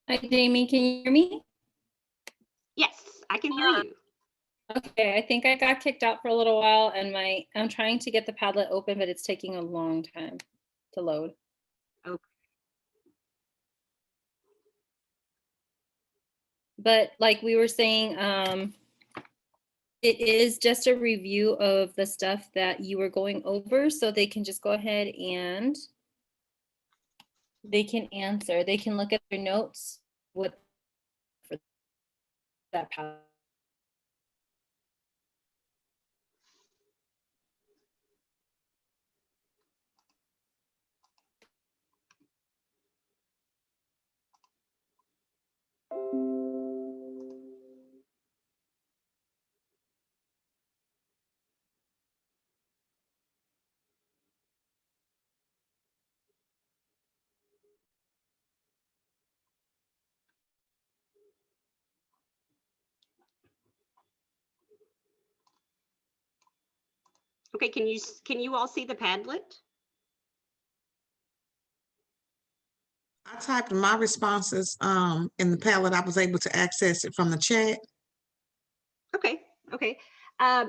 Hi, Jamie, can you hear me? Yes, I can hear you. Okay, I think I got kicked out for a little while and I'm trying to get the Padlet open, but it's taking a long time to load. Okay. But like we were saying, it is just a review of the stuff that you were going over, so they can just go ahead and they can answer. They can look at their notes with for that Padlet. Okay, can you all see the Padlet? I typed my responses in the Padlet. I was able to access it from the chat. Okay, okay.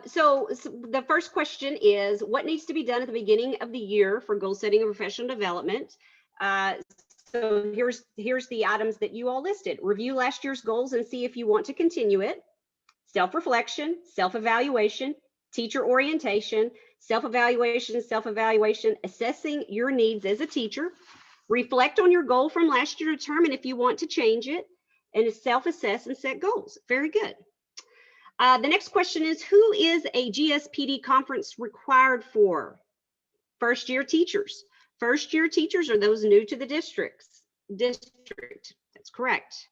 So the first question is, what needs to be done at the beginning of the year for goal setting and professional development? So here's the items that you all listed. Review last year's goals and see if you want to continue it. Self-reflection, self-evaluation, teacher orientation, self-evaluation, assessing your needs as a teacher. Reflect on your goal from last year to determine if you want to change it, and self-assess and set goals. Very good. The next question is, who is a GSPD conference required for? First year teachers. First year teachers are those new to the district. That's correct.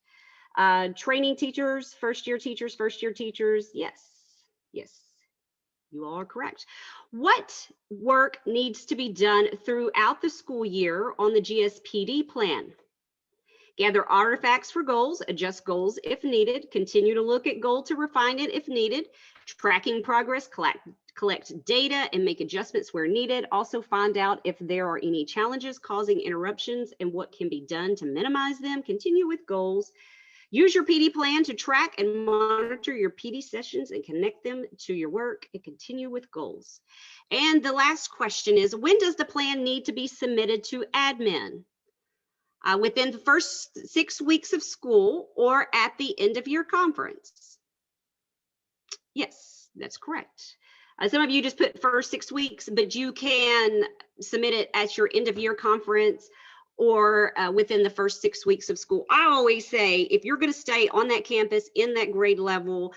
Training teachers, first year teachers, yes, yes, you all are correct. What work needs to be done throughout the school year on the GSPD plan? Gather artifacts for goals, adjust goals if needed, continue to look at goal to refine it if needed, tracking progress, collect data and make adjustments where needed. Also find out if there are any challenges causing interruptions and what can be done to minimize them. Continue with goals. Use your PD plan to track and monitor your PD sessions and connect them to your work, and continue with goals. And the last question is, when does the plan need to be submitted to admin? Within the first 6 weeks of school or at the end of year conference? Yes, that's correct. Some of you just put first 6 weeks, but you can submit it at your end of year conference or within the first 6 weeks of school. I always say, if you're going to stay on that campus in that grade level,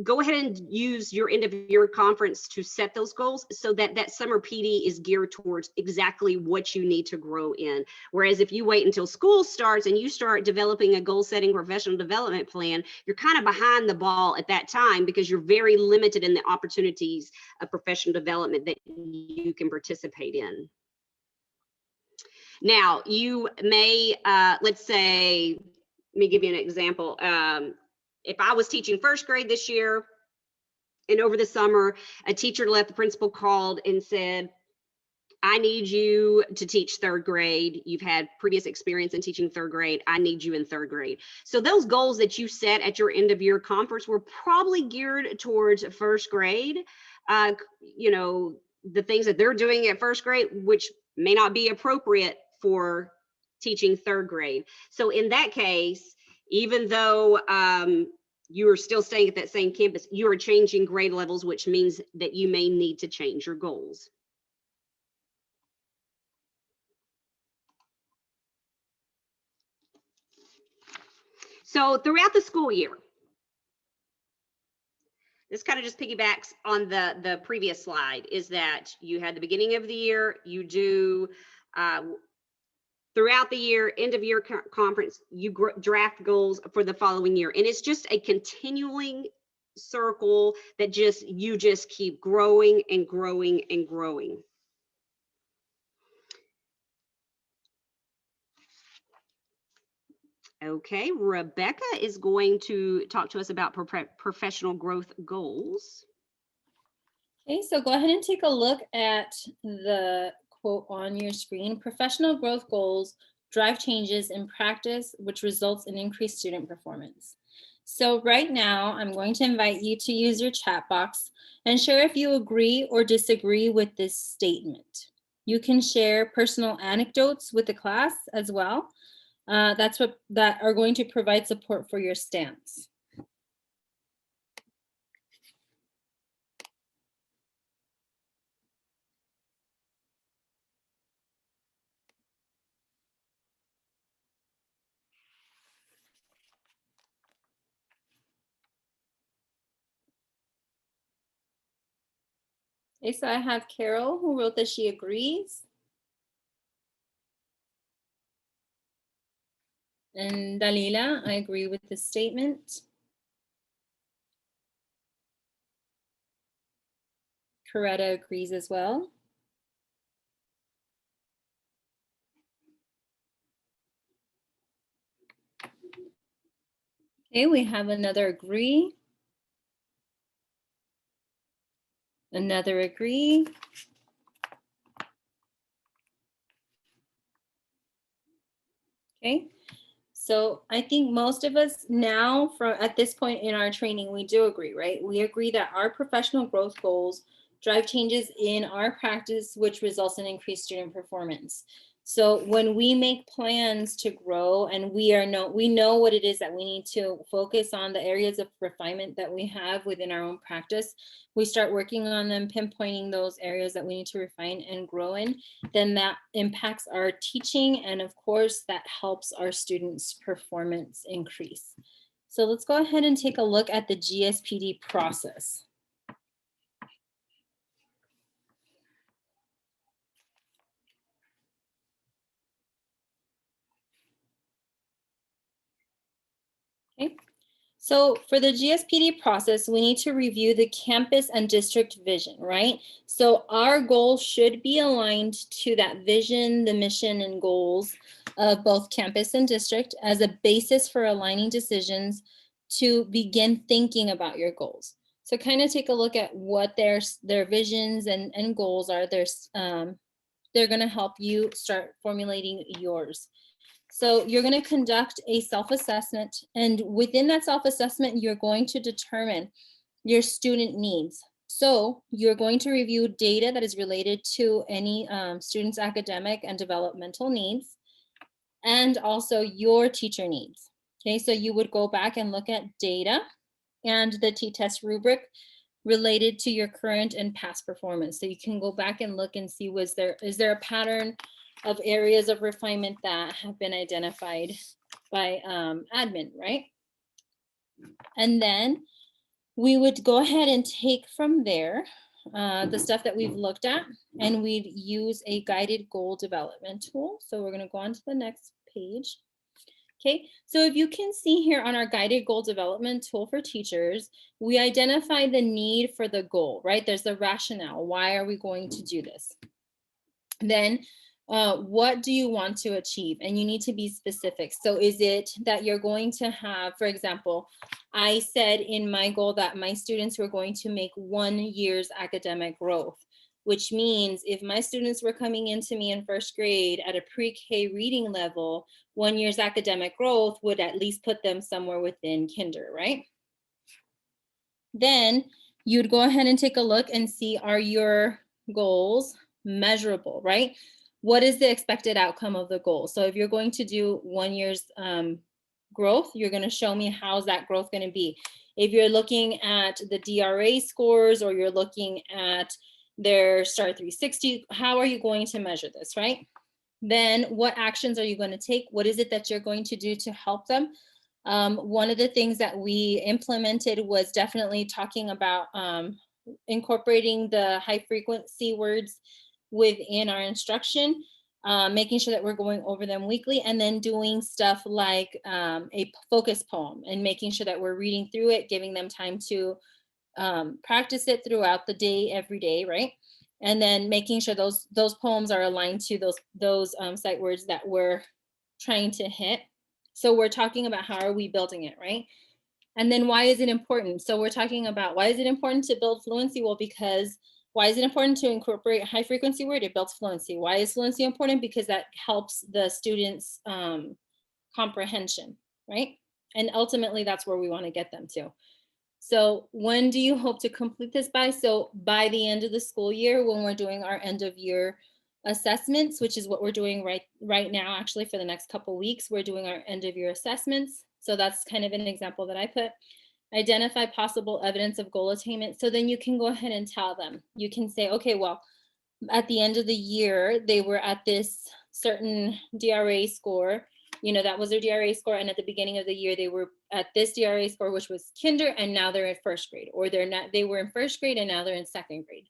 go ahead and use your end of year conference to set those goals so that that summer PD is geared towards exactly what you need to grow in. Whereas if you wait until school starts and you start developing a goal setting professional development plan, you're kind of behind the ball at that time because you're very limited in the opportunities of professional development that you can participate in. Now, you may, let's say, let me give you an example. If I was teaching first grade this year and over the summer, a teacher left, the principal called and said, I need you to teach third grade. You've had previous experience in teaching third grade. I need you in third grade. So those goals that you set at your end of year conference were probably geared towards first grade. You know, the things that they're doing at first grade, which may not be appropriate for teaching third grade. So in that case, even though you are still staying at that same campus, you are changing grade levels, which means that you may need to change your goals. So throughout the school year, this kind of just piggybacks on the previous slide, is that you had the beginning of the year, you do throughout the year, end of year conference, you draft goals for the following year. And it's just a continuing circle that you just keep growing and growing and growing. Okay, Rebecca is going to talk to us about professional growth goals. Okay, so go ahead and take a look at the quote on your screen. Professional growth goals drive changes in practice, which results in increased student performance. So right now, I'm going to invite you to use your chat box and share if you agree or disagree with this statement. You can share personal anecdotes with the class as well. That are going to provide support for your stance. Okay, so I have Carol who wrote that she agrees. And Dalila, I agree with the statement. Coretta agrees as well. Okay, we have another agree. Another agree. Okay. So I think most of us now, from at this point in our training, we do agree, right? We agree that our professional growth goals drive changes in our practice, which results in increased student performance. So when we make plans to grow and we know what it is that we need to focus on, the areas of refinement that we have within our own practice, we start working on them, pinpointing those areas that we need to refine and grow in, then that impacts our teaching. And of course, that helps our students' performance increase. So let's go ahead and take a look at the GSPD process. Okay. So for the GSPD process, we need to review the campus and district vision, right? So our goals should be aligned to that vision, the mission and goals of both campus and district as a basis for aligning decisions to begin thinking about your goals. So kind of take a look at what their visions and goals are. They're going to help you start formulating yours. So you're going to conduct a self-assessment, and within that self-assessment, you're going to determine your student needs. So you're going to review data that is related to any student's academic and developmental needs, and also your teacher needs. Okay, so you would go back and look at data and the T-test rubric related to your current and past performance. So you can go back and look and see, is there a pattern of areas of refinement that have been identified by admin, right? And then we would go ahead and take from there the stuff that we've looked at, and we'd use a guided goal development tool. So we're going to go on to the next page. Okay, so if you can see here on our guided goal development tool for teachers, we identify the need for the goal, right? There's the rationale. Why are we going to do this? Then what do you want to achieve? And you need to be specific. So is it that you're going to have, for example, I said in my goal that my students were going to make 1 year's academic growth, which means if my students were coming into me in first grade at a pre-K reading level, 1 year's academic growth would at least put them somewhere within kinder, right? Then you'd go ahead and take a look and see, are your goals measurable, right? What is the expected outcome of the goal? So if you're going to do 1 year's growth, you're going to show me how's that growth going to be. If you're looking at the DRA scores or you're looking at their STAR 360, how are you going to measure this, right? Then what actions are you going to take? What is it that you're going to do to help them? One of the things that we implemented was definitely talking about incorporating the high frequency words within our instruction, making sure that we're going over them weekly, and then doing stuff like a focus poem and making sure that we're reading through it, giving them time to practice it throughout the day, every day, right? And then making sure those poems are aligned to those sight words that we're trying to hit. So we're talking about how are we building it, right? And then why is it important? So we're talking about why is it important to build fluency? Well, because why is it important to incorporate high frequency word? It builds fluency. Why is fluency important? Because that helps the students' comprehension, right? And ultimately that's where we want to get them to. So when do you hope to complete this by? So by the end of the school year, when we're doing our end of year assessments, which is what we're doing right now, actually for the next couple of weeks, we're doing our end of year assessments. So that's kind of an example that I put. Identify possible evidence of goal attainment. So then you can go ahead and tell them. You can say, okay, well, at the end of the year, they were at this certain DRA score. You know, that was their DRA score. And at the beginning of the year, they were at this DRA score, which was kinder, and now they're in first grade. Or they were in first grade and now they're in second grade.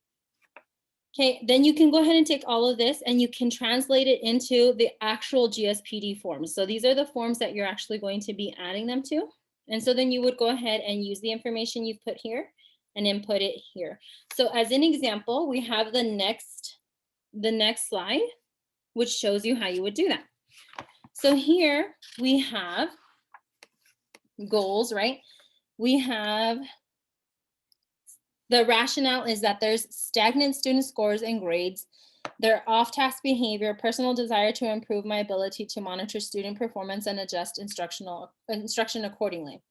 Okay, then you can go ahead and take all of this and you can translate it into the actual GSPD forms. So these are the forms that you're actually going to be adding them to. And so then you would go ahead and use the information you've put here and input it here. So as an example, we have the next slide, which shows you how you would do that. So here we have goals, right? We have The rationale is that there's stagnant student scores and grades, their off-task behavior, personal desire to improve my ability to monitor student performance and adjust instruction accordingly.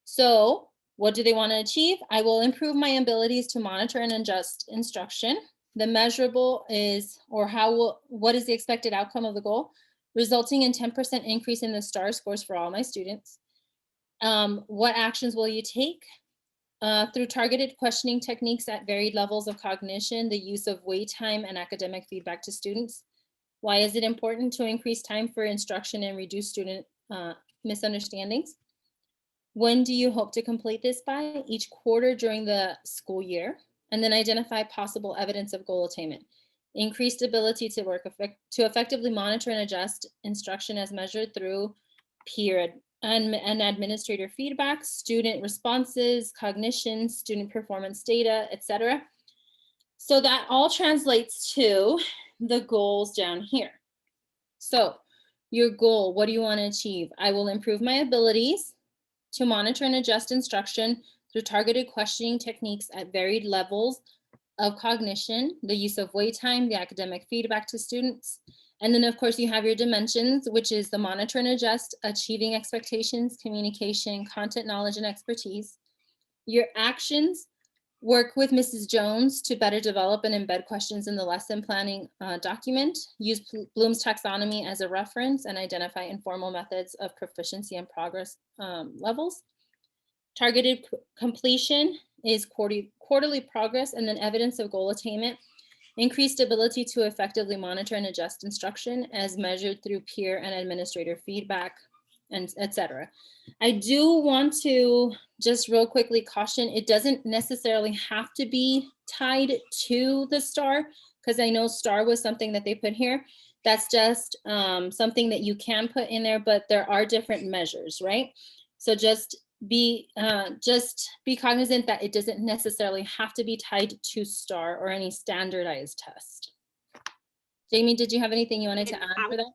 So what do they want to achieve? I will improve my abilities to monitor and adjust instruction. The measurable is, or what is the expected outcome of the goal? Resulting in 10% increase in the STAR scores for all my students. What actions will you take? Through targeted questioning techniques at varied levels of cognition, the use of wait time and academic feedback to students. Why is it important to increase time for instruction and reduce student misunderstandings? When do you hope to complete this by? Each quarter during the school year. And then identify possible evidence of goal attainment. Increased ability to to effectively monitor and adjust instruction as measured through peer and administrator feedback, student responses, cognition, student performance data, etc. So that all translates to the goals down here. So your goal, what do you want to achieve? I will improve my abilities to monitor and adjust instruction through targeted questioning techniques at varied levels of cognition, the use of wait time, the academic feedback to students. And then of course you have your dimensions, which is the monitor and adjust, achieving expectations, communication, content knowledge, and expertise. Your actions, work with Mrs. Jones to better develop and embed questions in the lesson planning document, use Bloom's taxonomy as a reference and identify informal methods of proficiency and progress levels. Targeted completion is quarterly progress, and then evidence of goal attainment. Increased ability to effectively monitor and adjust instruction as measured through peer and administrator feedback, and etc. I do want to just real quickly caution, it doesn't necessarily have to be tied to the STAR, because I know STAR was something that they put here. That's just something that you can put in there, but there are different measures, right? So just be cognizant that it doesn't necessarily have to be tied to STAR or any standardized test. Jamie, did you have anything you wanted to add for that?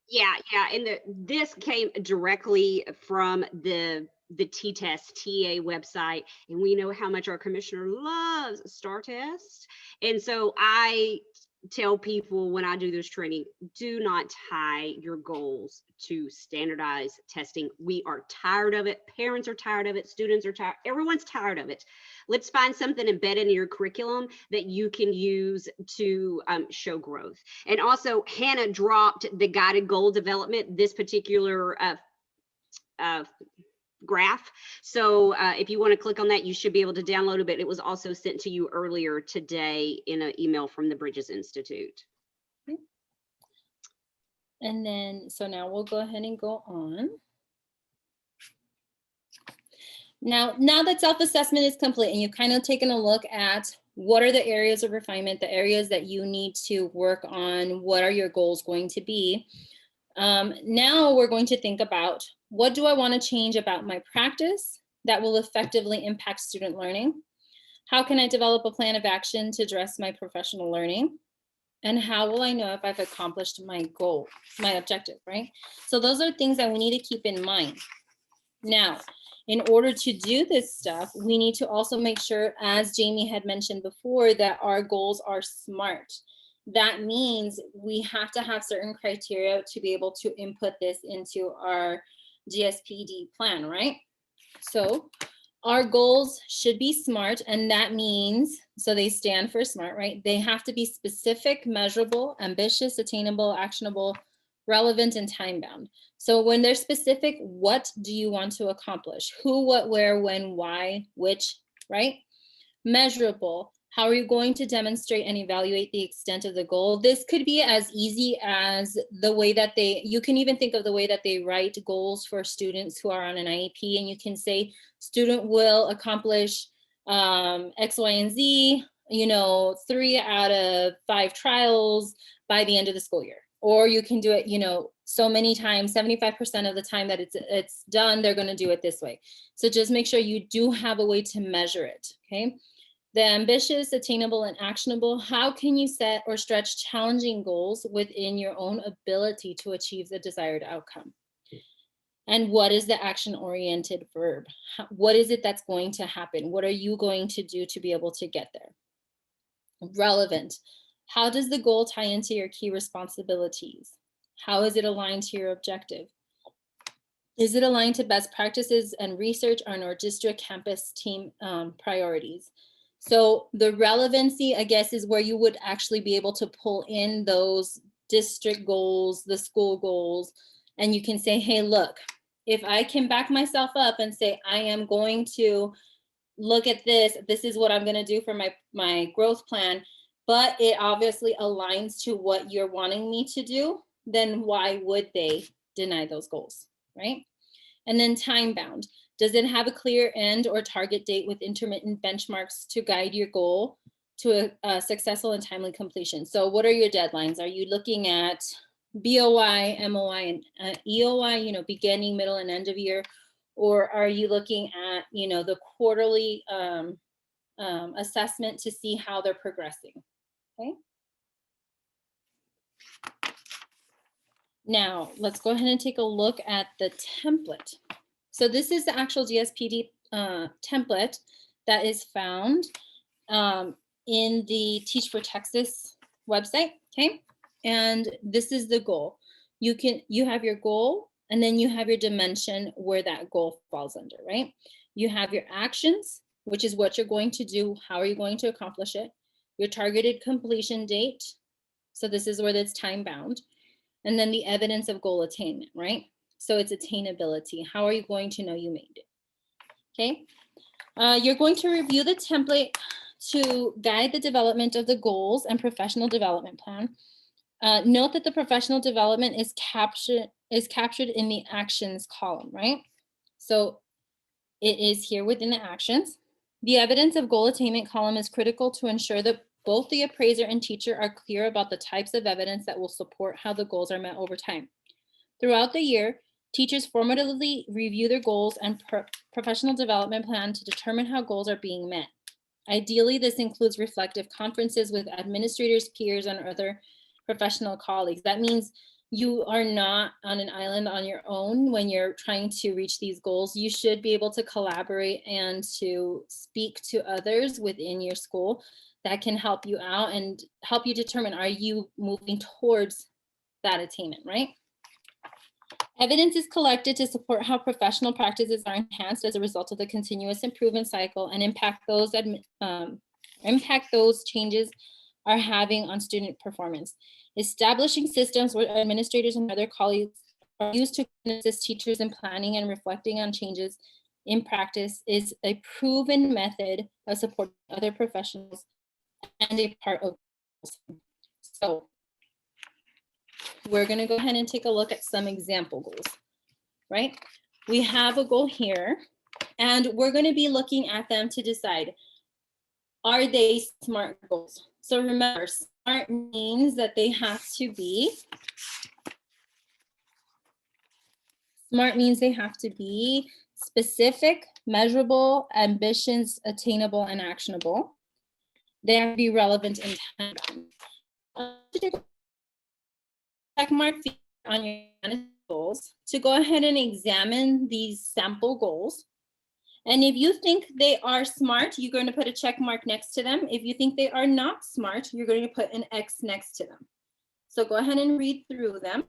Yeah, and this came directly from the TTest TA website, and we know how much our commissioner loves STAR tests. And so I tell people when I do this training, do not tie your goals to standardized testing. We are tired of it. Parents are tired of it. Students are tired. Everyone's tired of it. Let's find something embedded in your curriculum that you can use to show growth. And also, Hannah dropped the guided goal development, this particular graph. So if you want to click on that, you should be able to download it, but it was also sent to you earlier today in an email from the Bridges Institute. Okay. And then, so now we'll go ahead and go on. Now that self-assessment is complete and you've kind of taken a look at what are the areas of refinement, the areas that you need to work on, what are your goals going to be? Now we're going to think about, what do I want to change about my practice that will effectively impact student learning? How can I develop a plan of action to address my professional learning? And how will I know if I've accomplished my goal, my objective, right? So those are things that we need to keep in mind. Now, in order to do this stuff, we need to also make sure, as Jamie had mentioned before, that our goals are SMART. That means we have to have certain criteria to be able to input this into our GSPD plan, right? So our goals should be SMART, and that means, so they stand for SMART, right? They have to be specific, measurable, ambitious, attainable, actionable, relevant, and time-bound. So when they're specific, what do you want to accomplish? Who, what, where, when, why, which, right? Measurable. How are you going to demonstrate and evaluate the extent of the goal? This could be as easy as the way that you can even think of the way that they write goals for students who are on an IEP, and you can say student will accomplish X, Y, and Z, 3 out of 5 trials by the end of the school year. Or you can do it, so many times, 75% of the time that it's done, they're going to do it this way. So just make sure you do have a way to measure it, okay? The ambitious, attainable, and actionable. How can you set or stretch challenging goals within your own ability to achieve the desired outcome? And what is the action-oriented verb? What is it that's going to happen? What are you going to do to be able to get there? Relevant. How does the goal tie into your key responsibilities? How is it aligned to your objective? Is it aligned to best practices and research on our district campus team priorities? So the relevancy, I guess, is where you would actually be able to pull in those district goals, the school goals, and you can say, hey, look, if I can back myself up and say, I am going to look at this, this is what I'm going to do for my growth plan, but it obviously aligns to what you're wanting me to do, then why would they deny those goals, right? And then time bound. Does it have a clear end or target date with intermittent benchmarks to guide your goal to a successful and timely completion? So what are your deadlines? Are you looking at BOI, MOI, and EOI, beginning, middle, and end of year? Or are you looking at, the quarterly assessment to see how they're progressing, okay? Now, let's go ahead and take a look at the template. So this is the actual GSPD template that is found in the Teach for Texas website, okay? And this is the goal. You have your goal, and then you have your dimension where that goal falls under, right? You have your actions, which is what you're going to do, how are you going to accomplish it? Your targeted completion date, so this is where that's time bound. And then the evidence of goal attainment, right? So it's attainability. How are you going to know you made it? Okay. You're going to review the template to guide the development of the goals and professional development plan. Note that the professional development is captured in the actions column, right? So it is here within the actions. The evidence of goal attainment column is critical to ensure that both the appraiser and teacher are clear about the types of evidence that will support how the goals are met over time. Throughout the year, teachers formatively review their goals and professional development plan to determine how goals are being met. Ideally, this includes reflective conferences with administrators, peers, and other professional colleagues. That means you are not on an island on your own when you're trying to reach these goals. You should be able to collaborate and to speak to others within your school that can help you out and help you determine, are you moving towards that attainment, right? Evidence is collected to support how professional practices are enhanced as a result of the continuous improvement cycle and impact those changes are having on student performance. Establishing systems where administrators and other colleagues are used to assist teachers in planning and reflecting on changes in practice is a proven method of supporting other professionals and a part of. So we're going to go ahead and take a look at some example goals, right? We have a goal here, and we're going to be looking at them to decide, are they SMART goals? So remember, SMART means that they have to be, specific, measurable, ambitious, attainable, and actionable. They have to be relevant and time. Check mark on your goals to go ahead and examine these sample goals. And if you think they are SMART, you're going to put a check mark next to them. If you think they are not SMART, you're going to put an X next to them. So go ahead and read through them.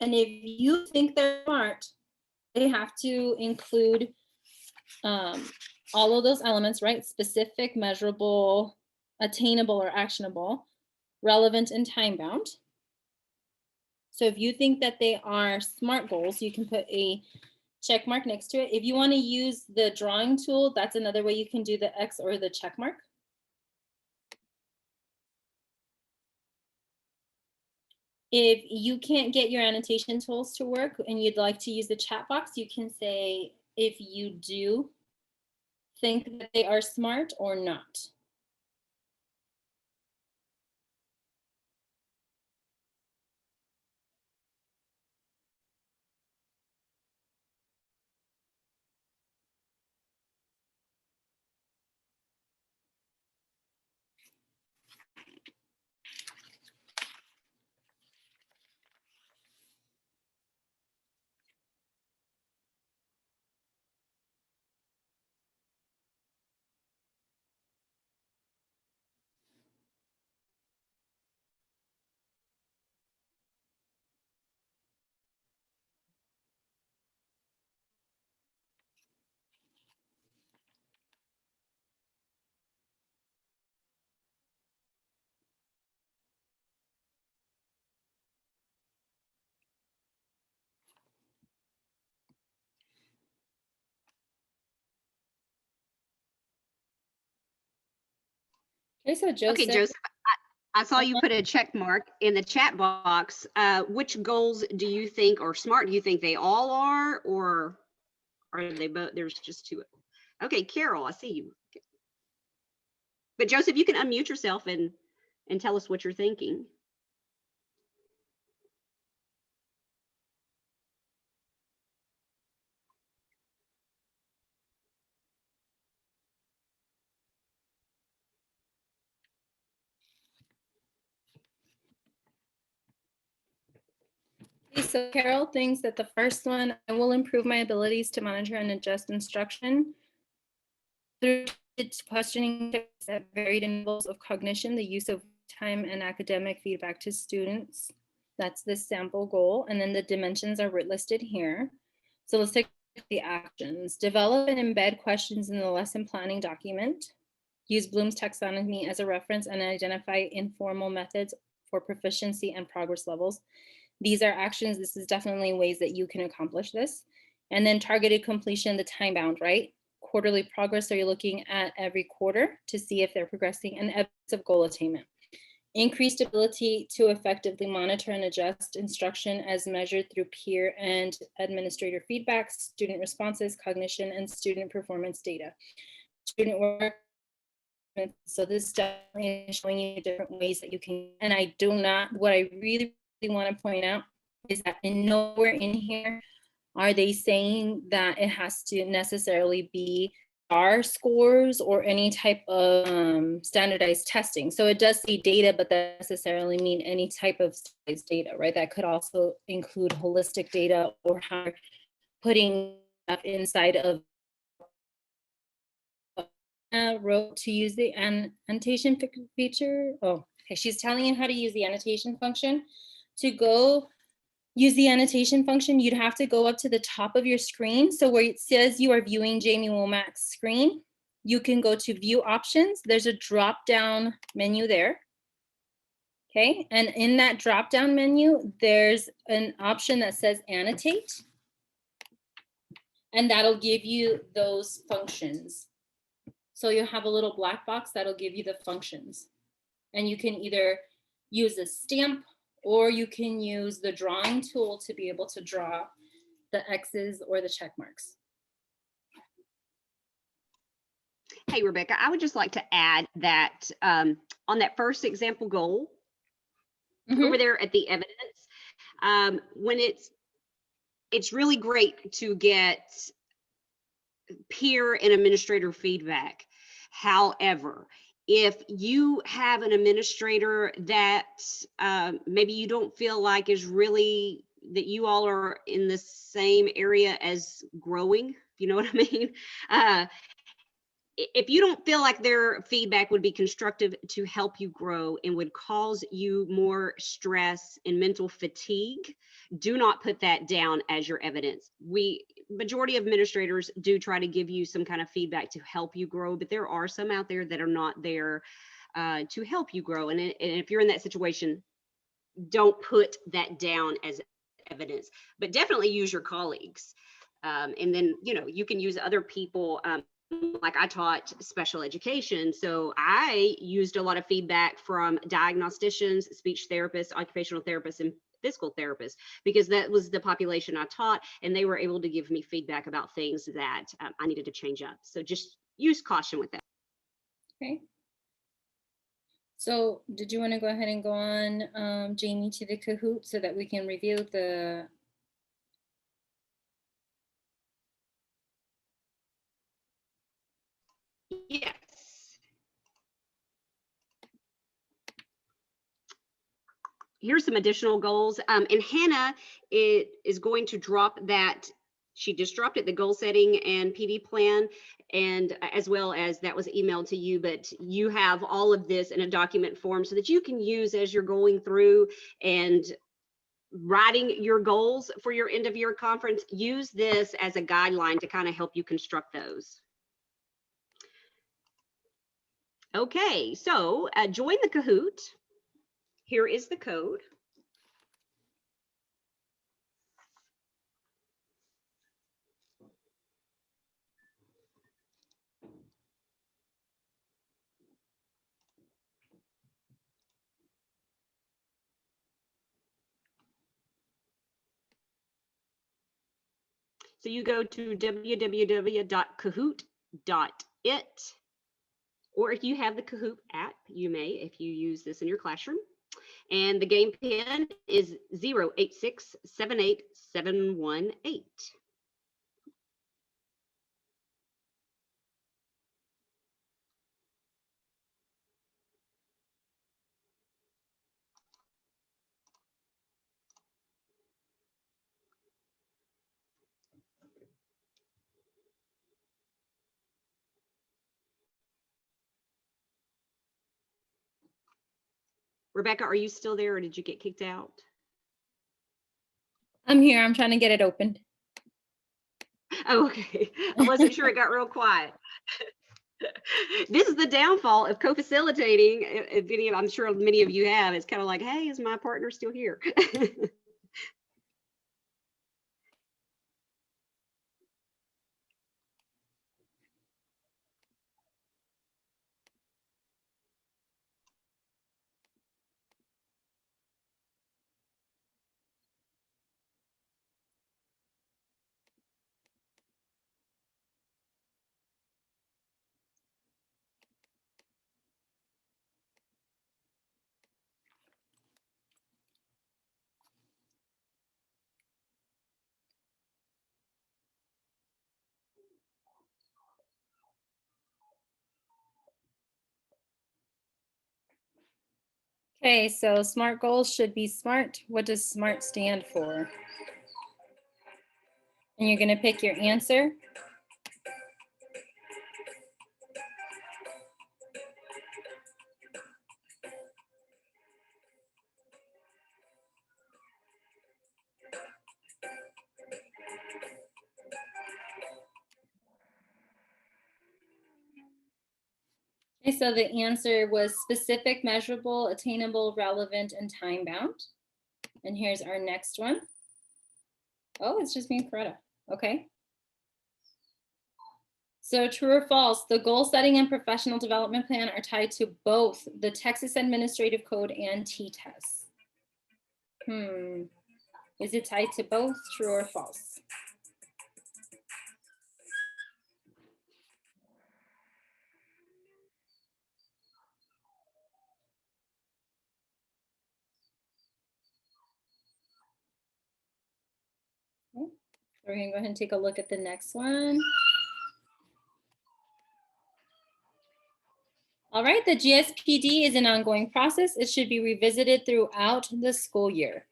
And if you think they're SMART, they have to include all of those elements, right? Specific, measurable, attainable or actionable, relevant, and time bound. So if you think that they are SMART goals, you can put a check mark next to it. If you want to use the drawing tool, that's another way you can do the X or the check mark. If you can't get your annotation tools to work and you'd like to use the chat box, you can say if you do think that they are SMART or not. Okay, so Joseph. Okay, Joseph, I saw you put a check mark in the chat box. Which goals do you think are smart? Do you think they all are, or are they both? There's just two. Okay, Carol, I see you. But Joseph, you can unmute yourself and tell us what you're thinking. So Carol thinks that the first one, I will improve my abilities to monitor and adjust instruction through questioning at varied intervals of cognition, the use of time and academic feedback to students. That's the sample goal. And then the dimensions are listed here. So let's take the actions. Develop and embed questions in the lesson planning document. Use Bloom's taxonomy as a reference and identify informal methods for proficiency and progress levels. These are actions. This is definitely ways that you can accomplish this. And then targeted completion, the time bound, right? Quarterly progress, so you're looking at every quarter to see if they're progressing, and evidence of goal attainment. Increased ability to effectively monitor and adjust instruction as measured through peer and administrator feedback, student responses, cognition, and student performance data. Student work. So this definitely is showing you different ways that you can, and I do not, what I really want to point out is that nowhere in here are they saying that it has to necessarily be star scores or any type of standardized testing. So it does say data, but that doesn't necessarily mean any type of standardized data, right? That could also include holistic data or how putting stuff inside of wrote to use the annotation feature. Oh, okay. She's telling you how to use the annotation function. To go use the annotation function, you'd have to go up to the top of your screen. So where it says you are viewing Jamie Womack's screen, you can go to view options. There's a drop down menu there. Okay, and in that drop down menu, there's an option that says annotate. And that'll give you those functions. So you'll have a little black box that'll give you the functions. And you can either use a stamp or you can use the drawing tool to be able to draw the X's or the check marks. Hey, Rebecca, I would just like to add that on that first example goal, over there at the evidence, when it's really great to get peer and administrator feedback. However, if you have an administrator that maybe you don't feel like is really, that you all are in the same area as growing, you know what I mean? If you don't feel like their feedback would be constructive to help you grow and would cause you more stress and mental fatigue, do not put that down as your evidence. Majority of administrators do try to give you some kind of feedback to help you grow, but there are some out there that are not there to help you grow. And if you're in that situation, don't put that down as evidence, but definitely use your colleagues. And then, you can use other people. Like I taught special education, so I used a lot of feedback from diagnosticians, speech therapists, occupational therapists, and physical therapists, because that was the population I taught, and they were able to give me feedback about things that I needed to change up. So just use caution with that. Okay. So did you want to go ahead and go on, Jamie, to the Kahoot so that we can review the Yes. Here's some additional goals. And Hannah is going to drop that. She just dropped it, the goal setting and PD plan, and as well as that was emailed to you, but you have all of this in a document form so that you can use as you're going through and writing your goals for your end of year conference. Use this as a guideline to kind of help you construct those. Okay, so join the Kahoot. Here is the code. So you go to www.kahoot.it, or if you have the Kahoot app, you may, if you use this in your classroom. And the game pin is 086787118. Rebecca, are you still there or did you get kicked out? I'm here. I'm trying to get it opened. Oh, okay. I wasn't sure it got real quiet. This is the downfall of co-facilitating a video. I'm sure many of you have. It's kind of like, hey, is my partner still here? Okay, so SMART goals should be SMART. What does SMART stand for? And you're going to pick your answer. Okay, so the answer was specific, measurable, attainable, relevant, and time-bound. And here's our next one. Oh, it's just me and Coretta. Okay. So true or false, the goal setting and professional development plan are tied to both the Texas Administrative Code and TTest. Is it tied to both, true or false? Okay. We're gonna go ahead and take a look at the next one. All right, the GSPD is an ongoing process. It should be revisited throughout the school year.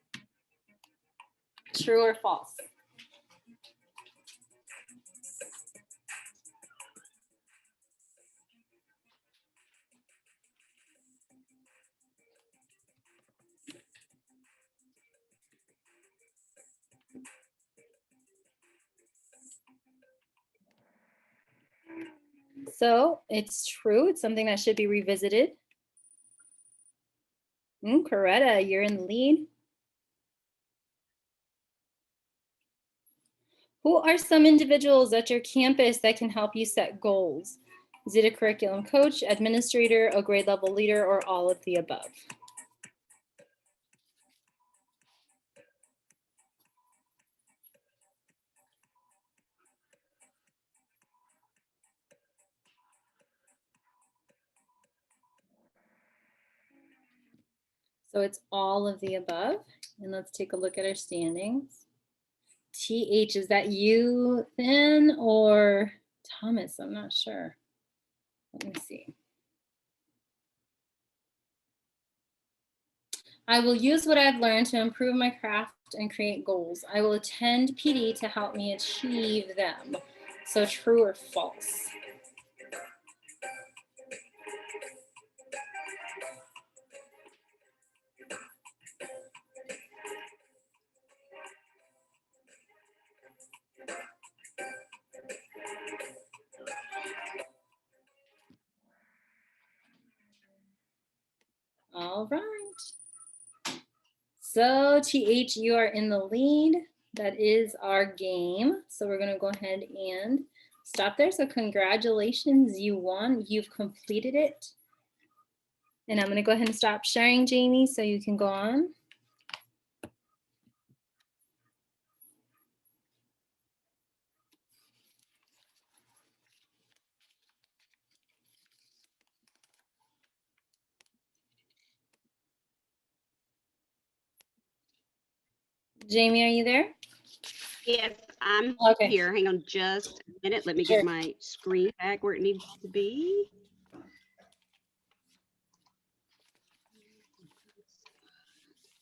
True or false? So it's true. It's something that should be revisited. Coretta, you're in the lead. Who are some individuals at your campus that can help you set goals? Is it a curriculum coach, administrator, a grade level leader, or all of the above? So it's all of the above. And let's take a look at our standings. TH, is that you then or Thomas? I'm not sure. Let me see. I will use what I've learned to improve my craft and create goals. I will attend PD to help me achieve them. So true or false? All right. So TH, you are in the lead. That is our game. So we're gonna go ahead and stop there. So congratulations, you won. You've completed it. And I'm gonna go ahead and stop sharing, Jamie, so you can go on. Jamie, are you there? Yes, I'm Okay. here. Hang on just a minute. Let me Sure. get my screen back where it needs to be.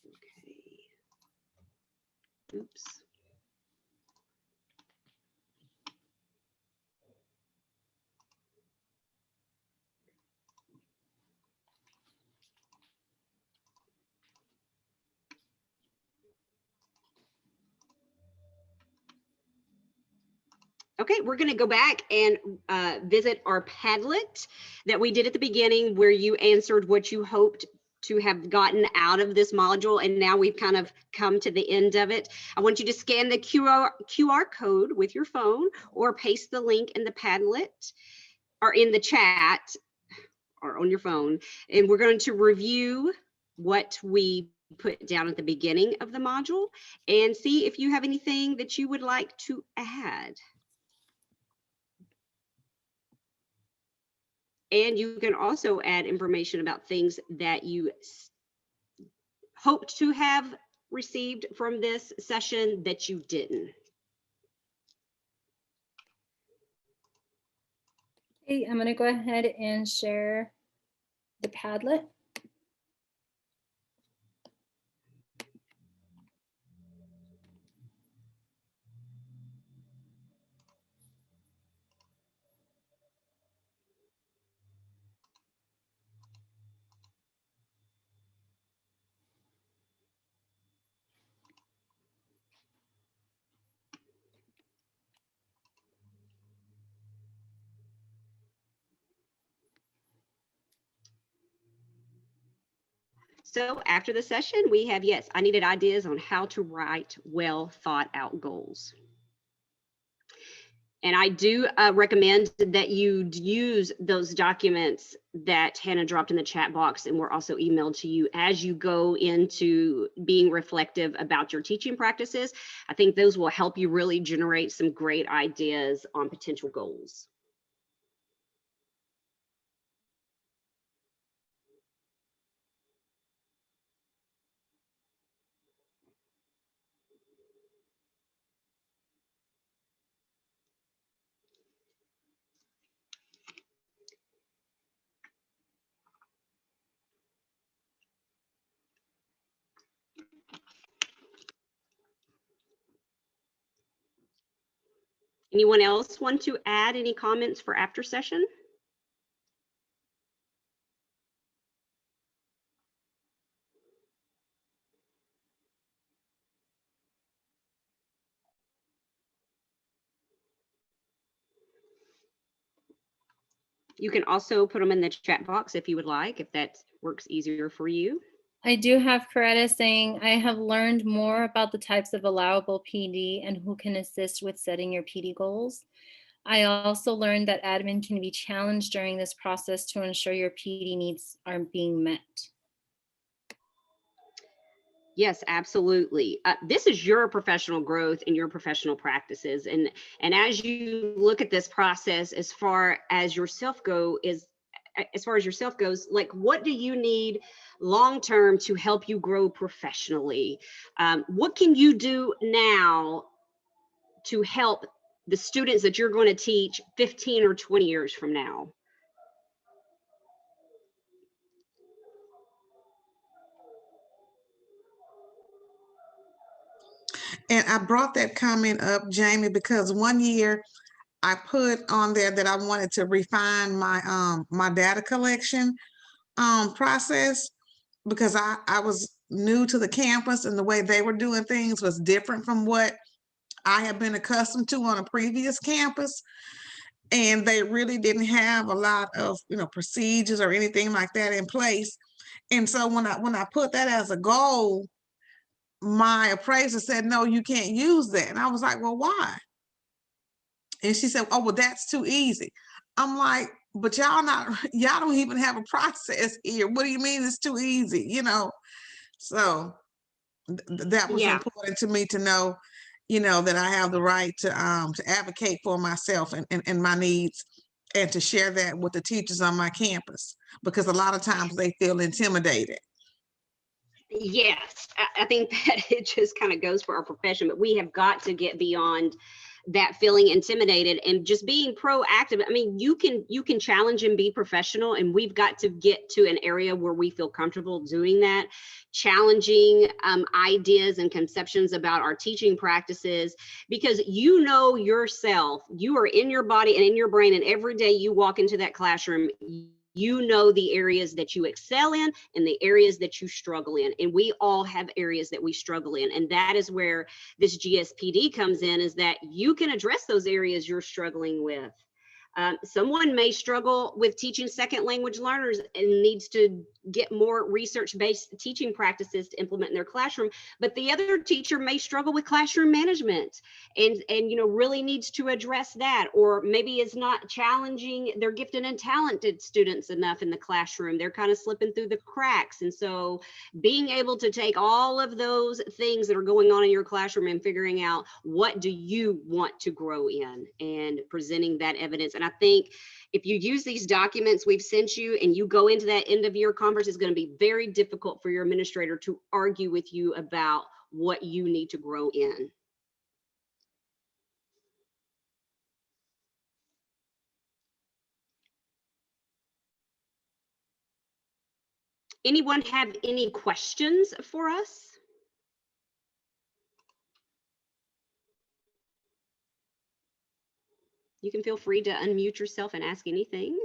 Okay. Oops. Okay, we're going to go back and visit our Padlet that we did at the beginning, where you answered what you hoped to have gotten out of this module, and now we've kind of come to the end of it. I want you to scan the QR code with your phone, or paste the link in the Padlet or in the chat or on your phone, and we're going to review what we put down at the beginning of the module and see if you have anything that you would like to add. And you can also add information about things that you hoped to have received from this session that you didn't. Okay, I'm going to go ahead and share the Padlet. So after the session, we have, yes, I needed ideas on how to write well thought out goals. And I do recommend that you use those documents that Hannah dropped in the chat box and were also emailed to you as you go into being reflective about your teaching practices. I think those will help you really generate some great ideas on potential goals. Anyone else want to add any comments for after session? You can also put them in the chat box if you would like, if that works easier for you. I do have Coretta saying, I have learned more about the types of allowable PD and who can assist with setting your PD goals. I also learned that admin can be challenged during this process to ensure your PD needs are being met. Yes, absolutely. This is your professional growth and your professional practices. And as you look at this process, as far as yourself goes, like, what do you need long-term to help you grow professionally? What can you do now to help the students that you're going to teach 15 or 20 years from now? And I brought that comment up, Jamie, because one year I put on there that I wanted to refine my my data collection process, because I was new to the campus and the way they were doing things was different from what I had been accustomed to on a previous campus. And they really didn't have a lot of, procedures or anything like that in place. And so when I put that as a goal, my appraiser said, no, you can't use that. And I was like, well, why? And she said, oh, well, that's too easy. I'm like, but y'all don't even have a process here. What do you mean it's too easy? So that was Yeah. important to me to know, that I have the right to advocate for myself and my needs, and to share that with the teachers on my campus, because a lot of times they feel intimidated. Yes, I think that it just kind of goes for our profession, but we have got to get beyond that feeling intimidated and just being proactive. I mean, you can challenge and be professional, and we've got to get to an area where we feel comfortable doing that, challenging ideas and conceptions about our teaching practices, because you know yourself, you are in your body and in your brain, and every day you walk into that classroom, you know the areas that you excel in and the areas that you struggle in. And we all have areas that we struggle in. And that is where this GSPD comes in, is that you can address those areas you're struggling with. Someone may struggle with teaching second language learners and needs to get more research-based teaching practices to implement in their classroom, but the other teacher may struggle with classroom management and really needs to address that, or maybe is not challenging their gifted and talented students enough in the classroom. They're kind of slipping through the cracks. And so being able to take all of those things that are going on in your classroom and figuring out what do you want to grow in and presenting that evidence. And I think if you use these documents we've sent you and you go into that end of year conference, it's going to be very difficult for your administrator to argue with you about what you need to grow in. Anyone have any questions for us? You can feel free to unmute yourself and ask anything.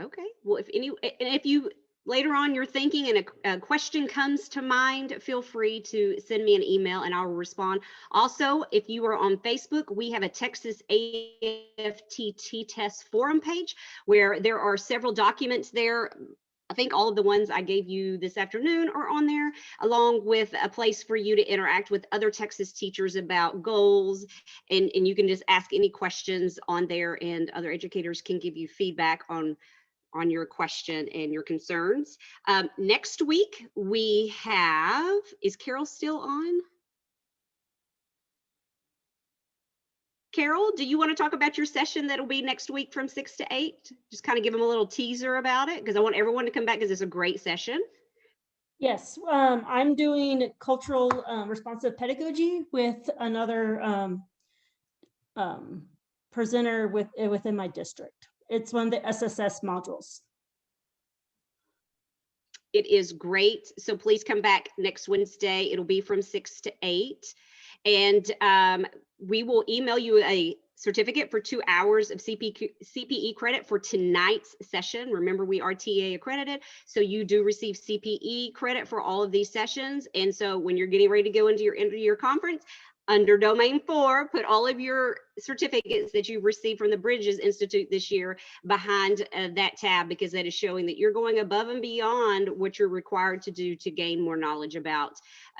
Okay, well, if you later on you're thinking and a question comes to mind, feel free to send me an email and I'll respond. Also, if you are on Facebook, we have a Texas AFT test forum page where there are several documents there. I think all of the ones I gave you this afternoon are on there, along with a place for you to interact with other Texas teachers about goals. And you can just ask any questions on there, and other educators can give you feedback on your question and your concerns. Next week we have, is Carol still on? Carol, do you want to talk about your session that'll be next week from 6 to 8? Just kind of give them a little teaser about it, because I want everyone to come back because it's a great session. Yes, I'm doing cultural responsive pedagogy with another presenter within my district. It's one of the SSS modules. It is great. So please come back next Wednesday. It'll be from 6 to 8. And we will email you a certificate for 2 hours of CPE credit for tonight's session. Remember, we are TA accredited, so you do receive CPE credit for all of these sessions. And so when you're getting ready to go into your end of year conference, under domain 4, put all of your certificates that you've received from the Bridges Institute this year behind that tab, because that is showing that you're going above and beyond what you're required to do to gain more knowledge about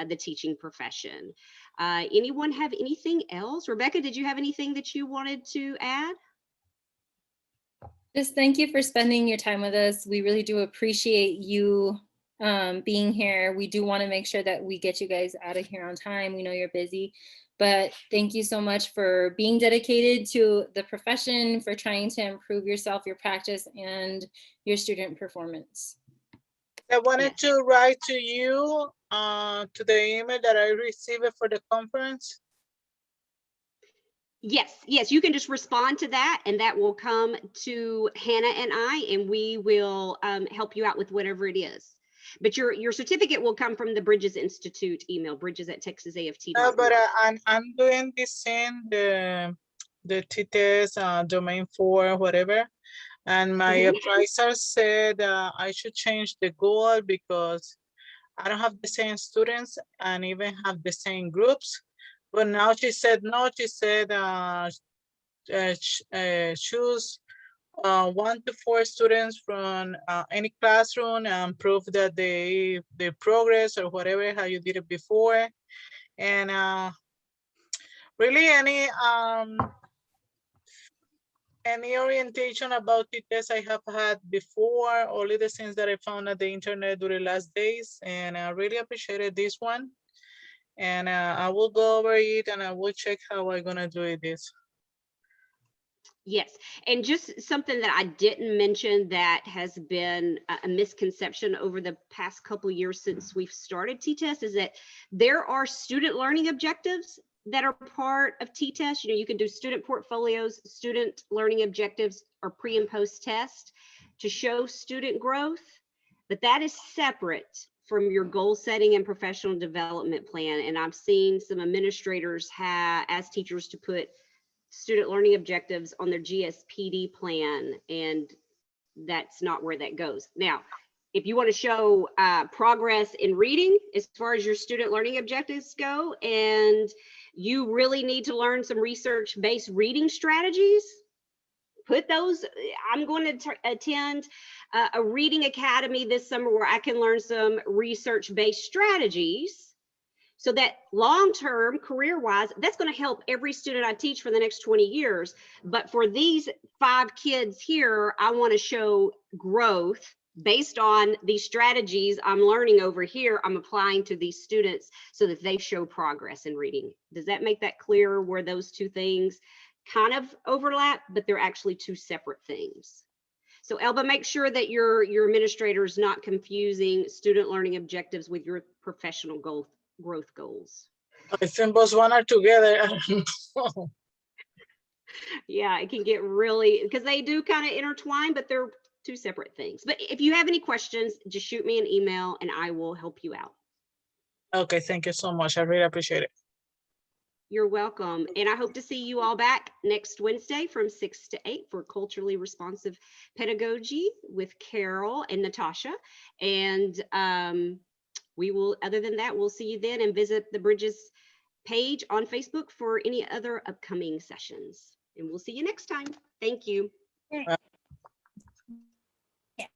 the teaching profession. Anyone have anything else? Rebecca, did you have anything that you wanted to add? Just thank you for spending your time with us. We really do appreciate you being here. We do want to make sure that we get you guys out of here on time. We know you're busy, but thank you so much for being dedicated to the profession, for trying to improve yourself, your practice, and your student performance. I wanted to write to you to the email that I received for the conference. Yes, you can just respond to that, and that will come to Hannah and I, and we will help you out with whatever it is. But your certificate will come from the Bridges Institute email, bridges@texasaft.org. No, but I'm doing this in the TTest domain 4, whatever. And my advisor said I should change the goal because I don't have the same students and even have the same groups. But now she said no. She said choose 1 to 4 students from any classroom and prove that they progress or whatever, how you did it before. And really any orientation about the test I have had before, only the things that I found at the internet during the last days. And I really appreciated this one. and I will go over it and I will check how I'm gonna do this. Yes, and just something that I didn't mention that has been a misconception over the past couple years since we've started T-Test is that there are student learning objectives that are part of T-Test. You know, you can do student portfolios, student learning objectives, or pre and post test to show student growth, but that is separate from your goal setting and professional development plan. And I've seen some administrators ask teachers to put student learning objectives on their GSPD plan, and that's not where that goes. Now, if you want to show progress in reading as far as your student learning objectives go, and you really need to learn some research-based reading strategies, put those. I'm going to attend a reading academy this summer where I can learn some research-based strategies, so that long-term, career-wise, that's going to help every student I teach for the next 20 years. But for these 5 kids here, I want to show growth based on these strategies I'm learning over here. I'm applying to these students so that they show progress in reading. Does that make that clear, where those two things kind of overlap, but they're actually 2 separate things? So Elba, make sure that your administrator is not confusing student learning objectives with your professional growth goals. I think those one are together. Yeah, it can get really, because they do kind of intertwine, but they're 2 separate things. But if you have any questions, just shoot me an email and I will help you out. Okay, thank you so much. I really appreciate it. You're welcome. And I hope to see you all back next Wednesday from 6 to 8 for culturally responsive pedagogy with Carol and Natasha. And we will, other than that, we'll see you then, and visit the Bridges page on Facebook for any other upcoming sessions. And we'll see you next time. Thank you. Bye.